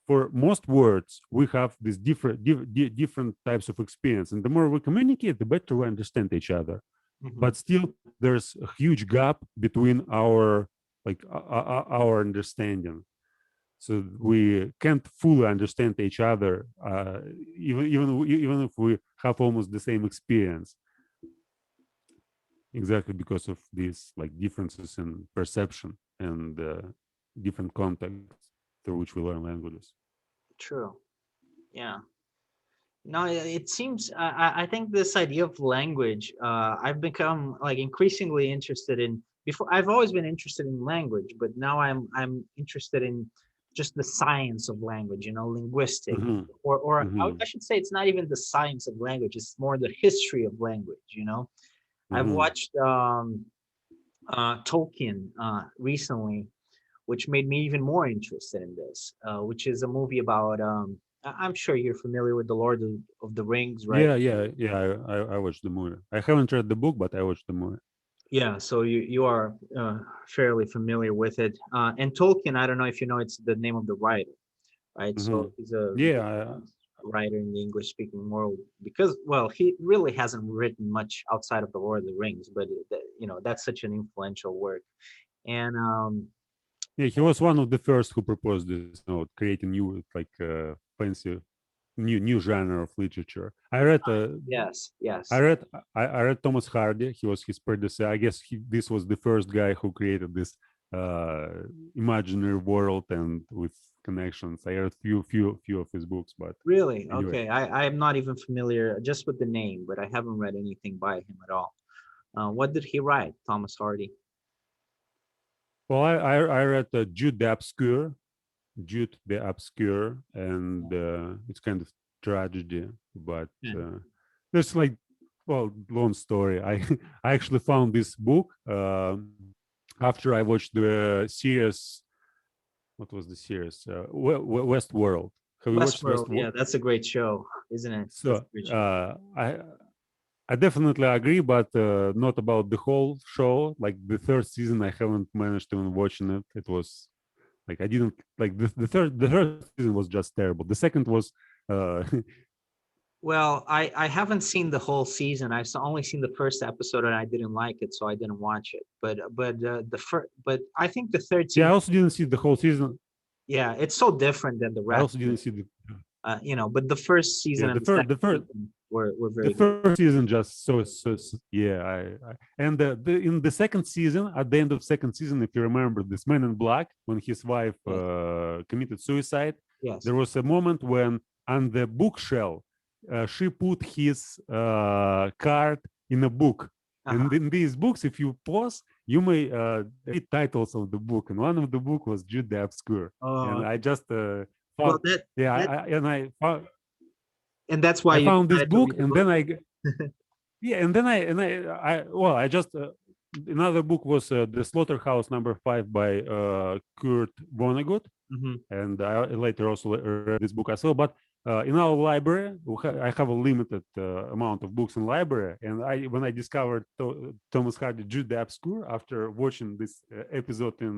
for most words, we have these different types of experience. And the more we communicate, the better we understand each other. Hmm. But still, there's a huge gap between our our understanding, so we can't fully understand each other, even if we have almost the same experience, exactly because of these like differences in perception and different contexts through which we learn languages. True. Yeah. No, it seems I think this idea of language, I've become like increasingly interested in. Before, I've always been interested in language, but now I'm interested in just the science of language, linguistic, Hmm. or Hmm. I should say it's not even the science of language; it's more the history of language. I've Hmm. watched Tolkien recently, which made me even more interested in this, which is a movie about. I'm sure you're familiar with the Lord of the Rings, right? Yeah. I watched the movie. I haven't read the book, but I watched the movie. Yeah, so you are fairly familiar with it. And Tolkien, I don't know if you know, it's the name of the writer, right? So Hmm. he's a Yeah. really famous writer in the English-speaking world because, well, he really hasn't written much outside of the Lord of the Rings, but that's such an influential work. And Yeah, he was one of the first who proposed this, creating new like fancy new genre of literature. yes, I yes. read I read Thomas Hardy. He was his predecessor. I guess this was the first guy who created this uh, imaginary world and with connections. I read few of his books, but Really? anyway. Okay. I'm not even familiar just with the name, but I haven't read anything by him at all. What did he write, Thomas Hardy? Well, I read Jude the Obscure, and it's kind of tragedy, but Yeah. there's like, well, long story. I actually found this book after I watched the series. What was the series? Westworld. Have you watched Westworld, Westworld? yeah, that's a great show, isn't it? That's So a great show. I definitely agree, but not about the whole show. Like the third season, I haven't managed to even watching it. It was like I didn't like the third season was just terrible. The second was uh Well, I haven't seen the whole season. Only seen the first episode and I didn't like it, so I didn't watch it. But I think the third Yeah, I season, also didn't see the whole season. yeah, it's so different than the I rest. also didn't see the But the first yeah season and the second season were the very good. first season just yeah and in the second season, at the end of second season, if you remember, this man in black, when his wife Yes, committed suicide, yes. there was a moment when on the bookshelf she put his card in a book, and Uh-huh. in these books, if you pause, you may read titles of the book, and one of the book was Jude the Obscure, Oh, and I okay. just Well, found, yeah, that and that's why I you found this decided to book, read the and book. then yeah, and then I well, I just another book was The Slaughterhouse Number Five by Kurt Vonnegut, Hmm. and I later also read this book as well. But in our library, I have a limited amount of books in library, and I when I discovered Thomas Hardy Jude the Obscure after watching this episode in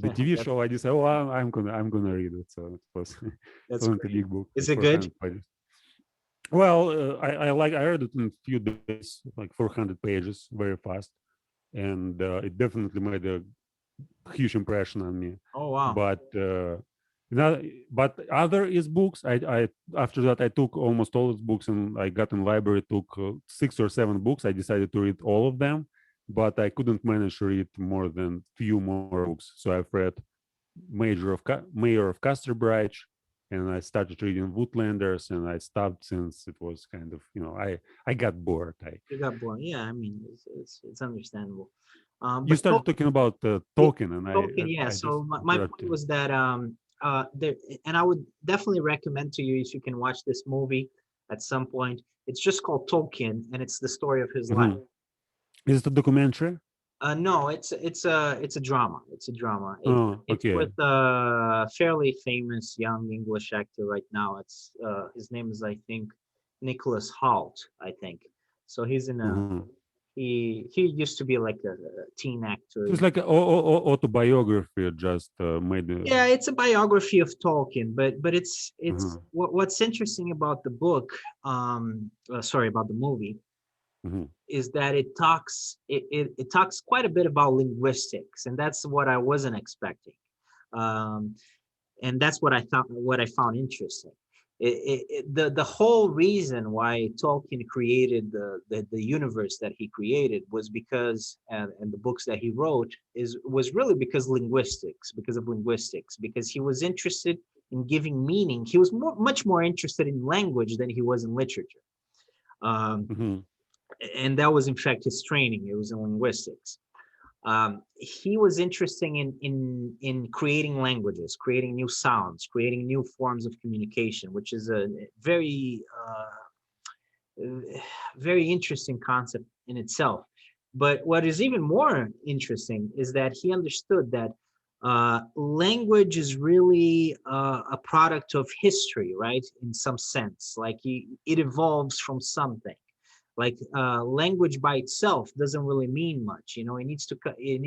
the TV That's show, I decided, oh, I'm gonna read it. So it was it that's wasn't a great. big book, Is like it good? 400 pages. Well, I read it in a few days, like 400 pages, very fast, and it definitely made a huge impression on me. Oh wow. But but other is books. I after that I took almost all his books, and I got in library, took 6 or 7 books. I decided to read all of them, but I couldn't manage to read more than few more books. So I've read Mayor of Casterbridge, and I started reading Woodlanders, and I stopped since it was kind of, I got bored. I You got bored. Yeah, I mean it's understandable. You But started talking about yeah, Tolkien, and Tolkien, I yeah. just So my interrupt point you. was that there, and I would definitely recommend to you if you can watch this movie at some point. It's just called Tolkien, and it's the story of his life. Mhm. Is it a documentary? No, it's a drama. It's a drama. Oh, It's okay. with a fairly famous young English actor right now. It's his name is, I think, Nicholas Hoult, I think. So he's in a Mhm. he used to be like a teen actor. It's like an autobiography, just made. Yeah, it's a biography of Tolkien, but it's Mhm. what's interesting about the book, sorry, about the movie, Mhm. is that it talks quite a bit about linguistics, and that's what I wasn't expecting. Um, and that's what I found interesting. The whole reason why Tolkien created the universe that he created was because, and the books that he wrote was really because of linguistics, because he was interested in giving meaning. He was much more interested in language than he was in literature. Um, Mhm. and that was in fact his training. It was in linguistics. He was interested in creating languages, creating new sounds, creating new forms of communication, which is a very interesting concept in itself. But what is even more interesting is that he understood that language is really a product of history, right? In some sense, like it evolves from something. Like language by itself doesn't really mean much. It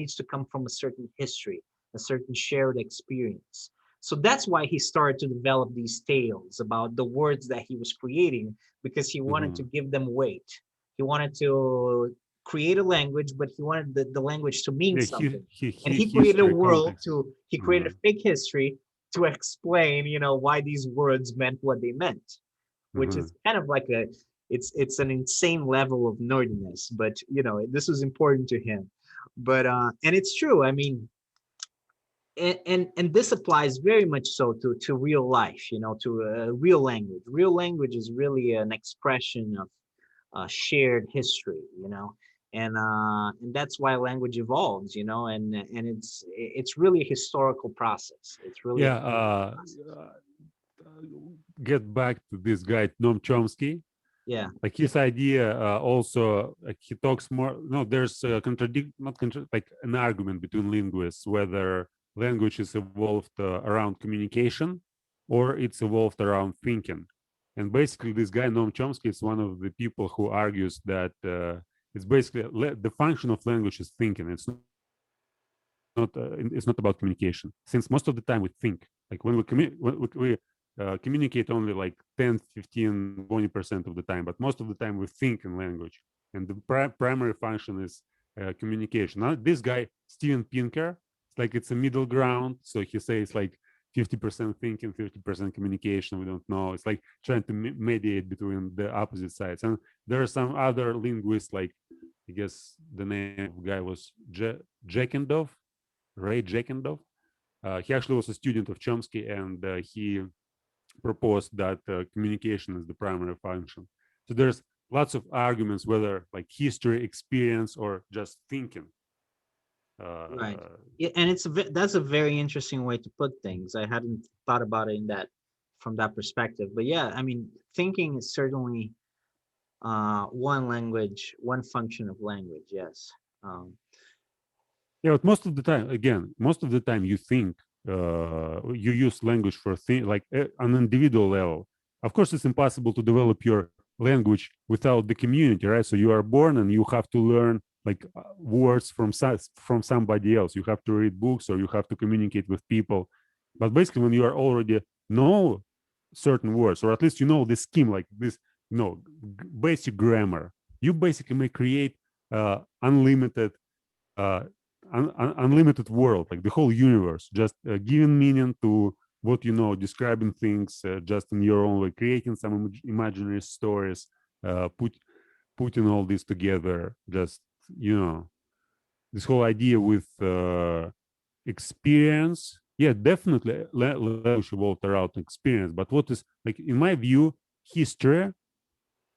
needs to come from a certain history, a certain shared experience. So that's why he started to develop these tales about the words that he was creating, because he wanted to Mhm. give them weight. He wanted to create a language, but he wanted the language to mean Yeah, something. And he created a history world context. to, he created Mhm. a fake history to explain, why these words meant what they meant, which is Mhm. kind of like it's an insane level of nerdiness, but this was important to him. But and it's true. I mean, and this applies very much so to real life, to real language. Real language is really an expression of shared history, and that's why language evolves, and it's really a historical process. It's really a Yeah. historical process. Get back to this guy Noam Chomsky. Yeah. Like his idea also, like he talks more. No, there's a like an argument between linguists whether language is evolved around communication or it's evolved around thinking. And basically, this guy Noam Chomsky is one of the people who argues that it's basically the function of language is thinking. It's not about communication, since most of the time we think. Like when we communicate only like 10, 15, 20% of the time, but most of the time we think in language. And the primary function is communication. Now, this guy, Steven Pinker, it's like it's a middle ground. So he says like 50% thinking, 50% communication. We don't know. It's like trying to mediate between the opposite sides. And there are some other linguists, like I guess the name of the guy was Jackendorf, Ray Jackendorf. He actually was a student of Chomsky, and he proposed that communication is the primary function. So there's lots of arguments whether like history, experience, or just thinking. Right. Uh, Yeah, and that's a very interesting way to put things. I hadn't thought about it in that from that perspective. But yeah, I mean, thinking is certainly one language, one function of language. Yes. yeah, but most of the time, again, most of the time you think, you use language for like on an individual level. Of course, it's impossible to develop your language without the community, right? So you are born and you have to learn like words from somebody else. You have to read books or you have to communicate with people. But basically, when you are already know certain words, or at least you know the scheme, like this, basic grammar, you basically may create unlimited uh, unlimited world, like the whole universe, just giving meaning to what you know, describing things just in your own way, creating some imaginary stories, putting all this together. Just this whole idea with experience. Yeah, definitely, language evolved around experience. But what is like, in my view, history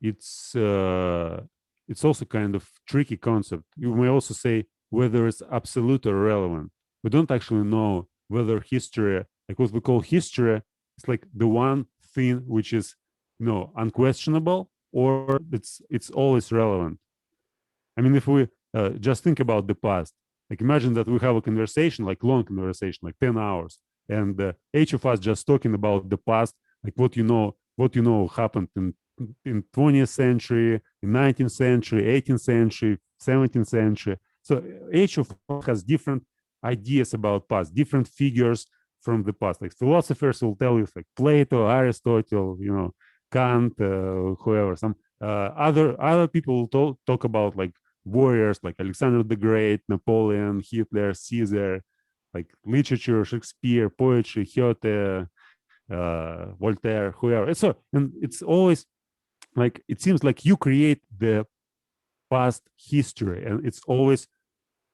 it's uh, it's also kind of tricky concept. You may also say whether it's absolute or relevant. We don't actually know whether history, like what we call history, it's like the one thing which is unquestionable, or it's always relevant. I mean, if we just think about the past, like imagine that we have a conversation, like long conversation, like 10 hours, and each of us just talking about the past, like what happened in 20th century, in 19th century, 18th century, 17th century. So each of us has different ideas about past, different figures from the past. Like philosophers will tell you, like Plato, Aristotle, Kant, whoever. Some other people will talk about like warriors like Alexander the Great, Napoleon, Hitler, Caesar, like literature, Shakespeare, poetry, Goethe, Voltaire, whoever. And it's always like it seems like you create the past history, and it's always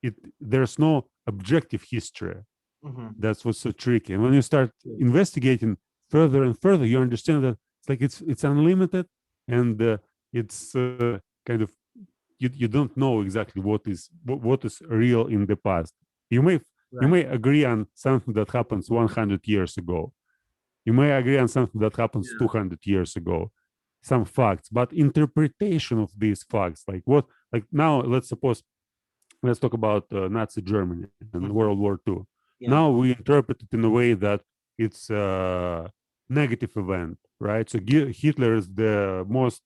it. There's no objective history. Mhm. That's what's so tricky. And when you start investigating further and further, you understand that it's unlimited, and it's kind of you don't know exactly what is real in the past. You may you Right. may agree on something that happens 100 years ago. You may agree on something that happens Yeah. 200 years ago, some facts, but interpretation of these facts, like now, let's talk about Nazi Germany and Mhm. World War II. Yeah. Now we interpret it in a way that it's a negative event, right? So Hitler is the most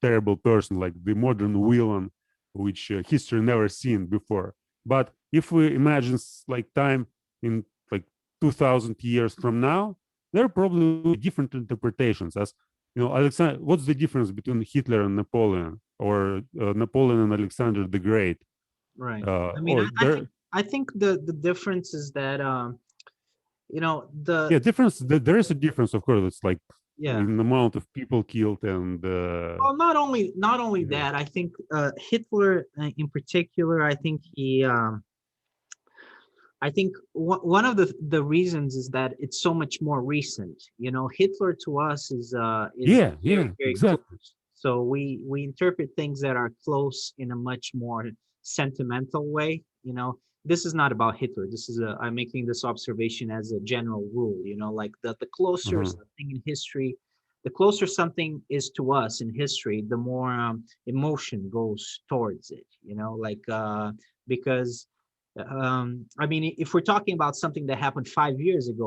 terrible person, like the modern villain, which history never seen before. But if we imagine like time in like 2,000 years from now, there probably will be different interpretations. As Alexander, what's the difference between Hitler and Napoleon, or Napoleon and Alexander the Great? Right. I mean, Or there, I think the difference is that the yeah, difference. There is a difference, of course. It's like yeah. in the amount of people killed, and Well, not only yeah, that, I think Hitler in particular, one of the reasons is that it's so much more recent. Hitler to us is yeah, very yeah, very exactly. close. So we interpret things that are close in a much more sentimental way. This is not about Hitler. I'm making this observation as a general rule. Like the closer Uh-huh. something in history, the closer something is to us in history, the more emotion goes towards it. Because I mean, if we're talking about something that happened 5 years ago,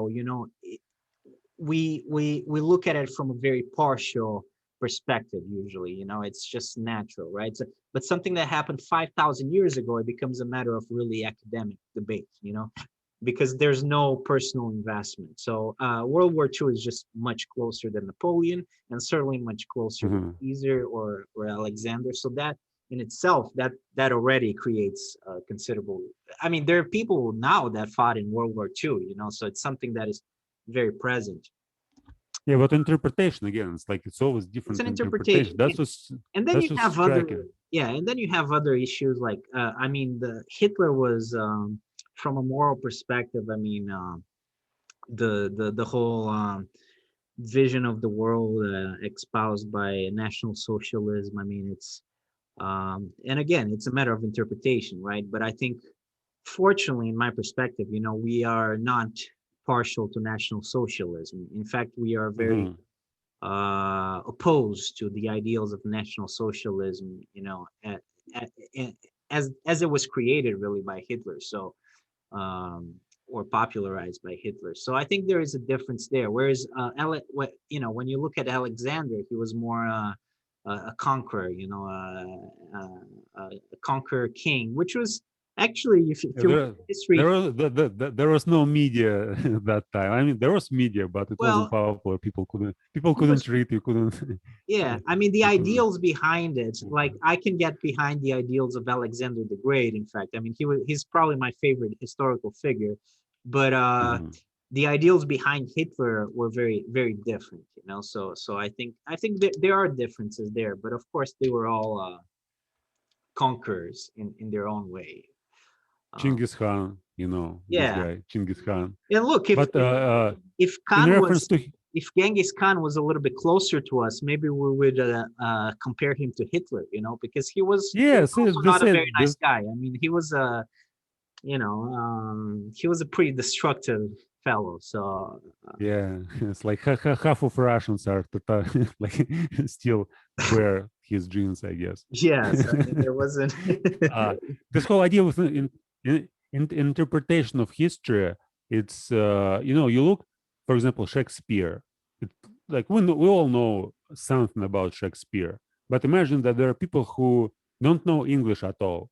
we look at it from a very partial perspective. Usually, it's just natural, right? But something that happened 5,000 years ago, it becomes a matter of really academic debate. because there's no personal investment. So World War II is just much closer than Napoleon, and certainly much closer than Mhm. Caesar or Alexander. So that in itself, that already creates considerable. I mean, there are people now that fought in World War II, you know, so it's something that is very present. Yeah, but interpretation again, it's like it's always It's different an interpretation. interpretation, and then you That's what's have other, striking. yeah, and then you have other issues like I mean, the Hitler was from a moral perspective. I mean, the whole vision of the world espoused by National Socialism. I mean, it's and again, it's a matter of interpretation, right? But I think, fortunately, in my perspective, you know, we are not partial to National Socialism. In fact, we are very Mhm. opposed to the ideals of National Socialism. You know, at, as it was created really by Hitler. So um, or popularized by Hitler. So I think there is a difference there. Whereas, you know, when you look at Alexander, he was more a conqueror, you know, a conqueror king, which was actually, if Yeah, you look at history, there was no media at that time. I mean, there was media, but it wasn't well, popular. People he couldn't was, read. You couldn't. yeah, I mean, the You couldn't. ideals behind it, like I can get behind the ideals of Alexander the Great. In fact, I mean, he's probably my favorite historical figure, but Mhm. the ideals behind Hitler were very, very different, you know. So I think that there are differences there, but of course they were all conquerors in their own way. Um, Genghis Khan, this yeah, guy, Genghis Khan. and look, But if in Khan reference was to if Genghis Khan was a little bit closer to us, maybe we would compare him to Hitler, you know, because he was yes, also they not a said very nice guy. I mean, he was a you know he was a pretty destructive fellow. So yeah, it's like half of Russians are like still wear his jeans, I guess. yes, I mean there wasn't. uh, this whole idea with in interpretation of history, it's you look, for example, Shakespeare. It, like we all know something about Shakespeare, but imagine that there are people who don't know English at all,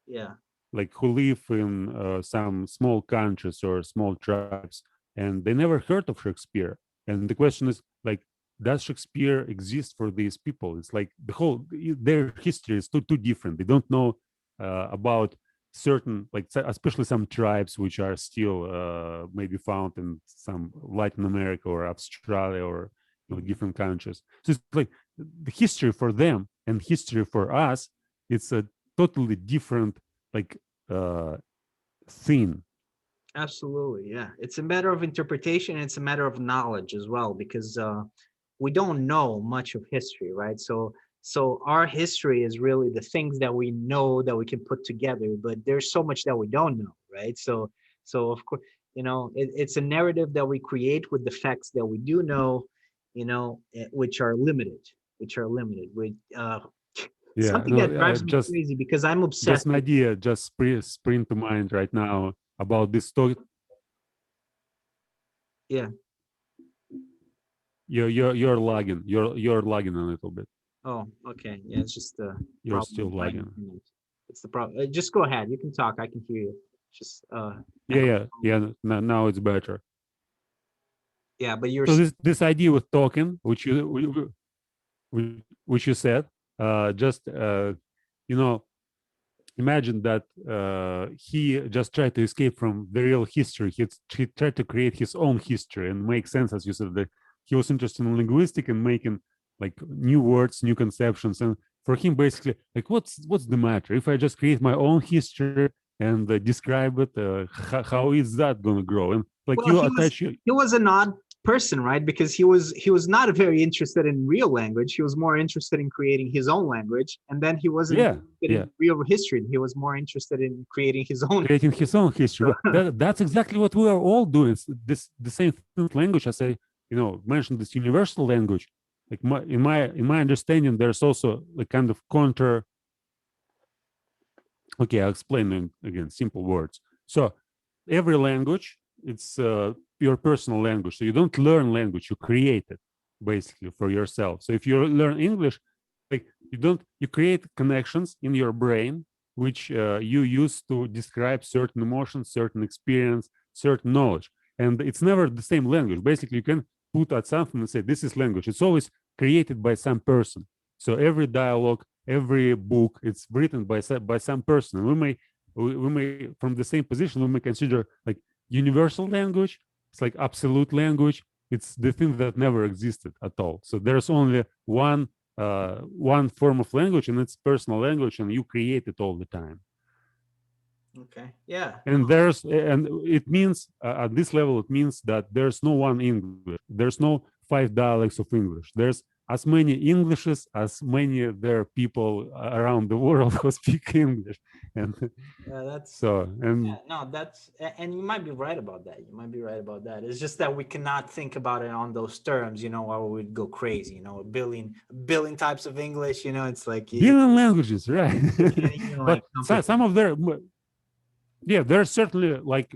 Yeah, like who live in some small countries or small tribes, and they never heard of Shakespeare. And the question is like, does Shakespeare exist for these people? It's like their history is too different. They don't know about certain, like especially some tribes which are still maybe found in some Latin America or Australia or mhm, different countries. So it's like the history for them and history for us, it's a totally different like uh thing. absolutely. Yeah, it's a matter of interpretation. And it's a matter of knowledge as well, because we don't know much of history, right? So our history is really the things that we know that we can put together, but there's so much that we don't know, right? So of course, you know, it's a narrative that we create with the facts that we do know, you know, which are limited, with Yeah, something no, that drives me just crazy because I'm just obsessed an with, idea just spring to mind right now about this story. yeah. You're lagging. You're lagging a little bit. Oh, okay. Yeah, it's just the You're problem still with my lagging. internet. It's the problem. Just go ahead. You can talk. I can hear you. Just Yeah, echo. yeah. Now it's better. Yeah, but you're So this idea with talking, which you said, just you know, imagine that he just tried to escape from the real history. He tried to create his own history and make sense, as you said. That he was interested in linguistic and making like new words, new conceptions. And for him, basically, like what's the matter if I just create my own history and describe it? How is that gonna grow? And like well. you attach your He was an odd person, right? Because he was not very interested in real language. He was more interested in creating his own language, and then he wasn't yeah, interested yeah, in real history. He was more interested in creating his own creating history. his own history. So, But that's exactly what we are all doing. It's the same thing. Language, as I mentioned, this universal language. Like in my understanding, there's also a kind of counter. Okay, I'll explain in, again simple words. So every language, it's your personal language. So you don't learn language, you create it basically for yourself. So if you learn English, like you create connections in your brain which you use to describe certain emotions, certain experience, certain knowledge, and it's never the same language. Basically, you can put out something and say this is language. It's always created by some person. So every dialogue, every book, it's written by some person. We may from the same position we may consider like universal language. It's like absolute language. It's the thing that never existed at all. So there's only one form of language, and it's personal language, and you create it all the time. Okay. Yeah. No. And it means at this level it means that there's no one English. There's no five dialects of English. There's as many Englishes as many there are people around the world who speak English. And Yeah, that's so and yeah, no, and you might be right about that. You might be right about that. It's just that we cannot think about it on those terms, or we'd go crazy, a billion types of English, it's like billion languages, right? you can't even But like comprehend. some of their yeah, there's certainly like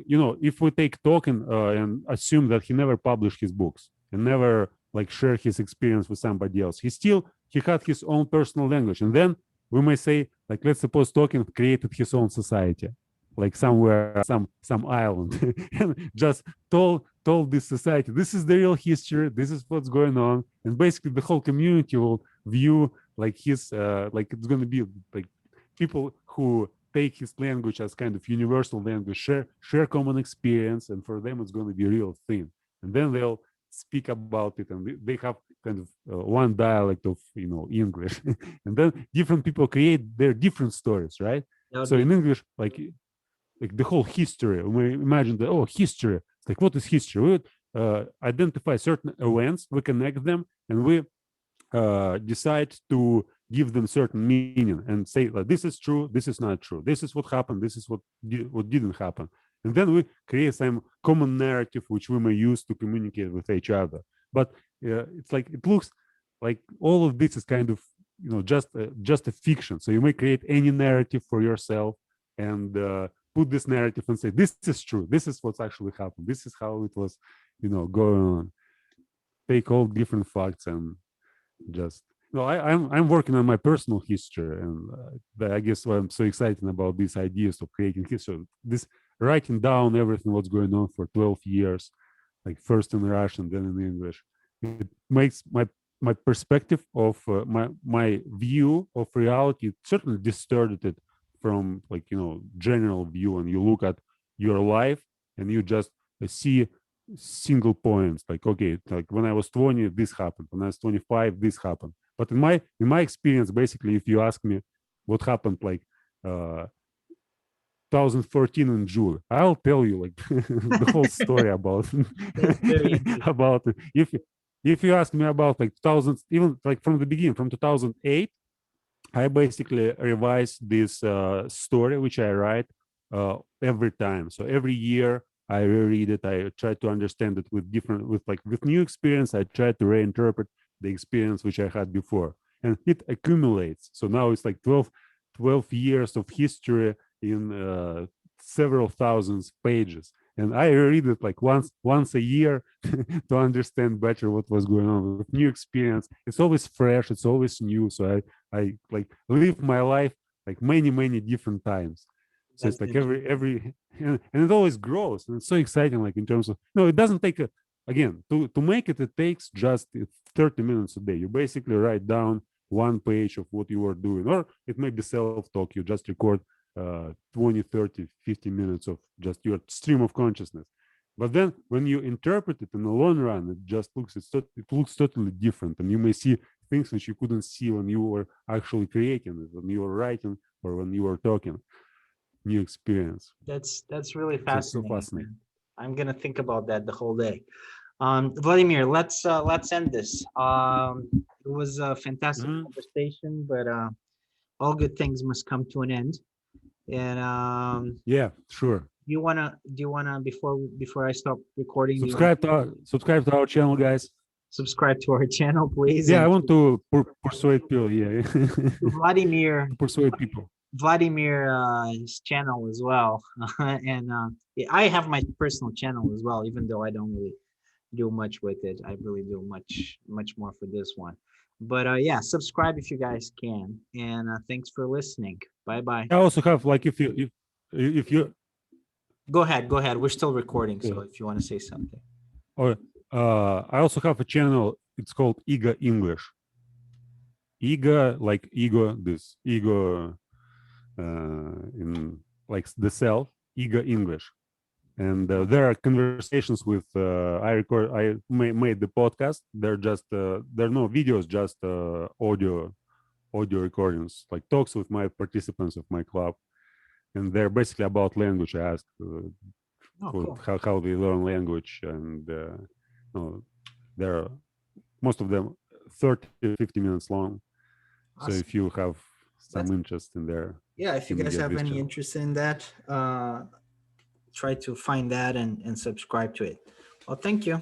if we take Tolkien and assume that he never published his books and never like share his experience with somebody else, he had his own personal language, and then we may say like let's suppose Tolkien created his own society, like somewhere some island, and just told this society this is the real history, this is what's going on, and basically the whole community will view like his like it's going to be like people who take his language as kind of universal language, share common experience, and for them it's going to be a real thing. And then they'll speak about it, and they have kind of one dialect of English, and then different people create their different stories, right? That would So be in English, like the whole history, we imagine that history. It's like what is history? We would identify certain events, we connect them, and we decide to give them certain meaning and say like this is true, this is not true, this is what happened, this is what didn't happen, and then we create some common narrative which we may use to communicate with each other. But it's like it looks like all of this is kind of just a fiction. So you may create any narrative for yourself and put this narrative and say this is true, this is what's actually happened, this is how it was going on. Take all different facts and just no, I'm working on my personal history, and I guess why I'm so excited about these ideas of creating history. This writing down everything what's going on for 12 years, like first in Russian, then in English. It makes my perspective of my view of reality certainly distorted from like general view, and you look at your life and you just see single points like okay, like when I was 20 this happened, when I was 25 this happened. But in my experience, basically, if you ask me what happened like 2014 in June, I'll tell you like the whole story about that's very interesting. about it. If you ask me about like 2000, even like from the beginning, from 2008, I basically revise this story which I write every time. So every year I reread it. I try to understand it with new experience. I try to reinterpret the experience which I had before, and it accumulates. So now it's like 12 years of history in several thousands pages, and I read it like once a year to understand better what was going on with new experience. It's always fresh, it's always new. So I like live my life like many different times. So That's it's like interesting. every and it always grows, and it's so exciting. Like in terms of no, it doesn't take again to make it. It takes just 30 minutes a day. You basically write down one page of what you are doing, or it may be self-talk. You just record 20, 30, 50 minutes of just your stream of consciousness. But then when you interpret it in the long run, it looks totally different, and you may see things which you couldn't see when you were actually creating it, when you were writing or when you were talking. New experience. That's really So it's so fascinating, fascinating. man. I'm gonna think about that the whole day. Vladimir, let's end this. It was a fantastic Mhm. conversation, but all good things must come to an end. And Yeah, sure. do you wanna before I stop recording, do you wanna Subscribe to our channel, guys. subscribe to our channel, please? Yeah, I And want to persuade people. Yeah, Vladimir to persuade people. Vladimir's channel as well. And yeah, I have my personal channel as well, even though I don't really do much with it. I really do much more for this one. But yeah, subscribe if you guys can. And thanks for listening. Bye bye. I also have like if you Go ahead. Go ahead. We're still recording. So Okay. if you want to say something. Or I also have a channel. It's called Ego English. Ego, like ego, this ego in like the self, Ego English. And there are conversations with I made the podcast. They're just there are no videos, just audio recordings, like talks with my participants of my club, and they're basically about language. I ask Oh, cool. how they learn language, and no, they're most of them 30 to 50 minutes long. So Awesome. if you have some That's interest in there, yeah. If you can guys get have this any channel. interest in that, try to find that and subscribe to it. Well, thank you.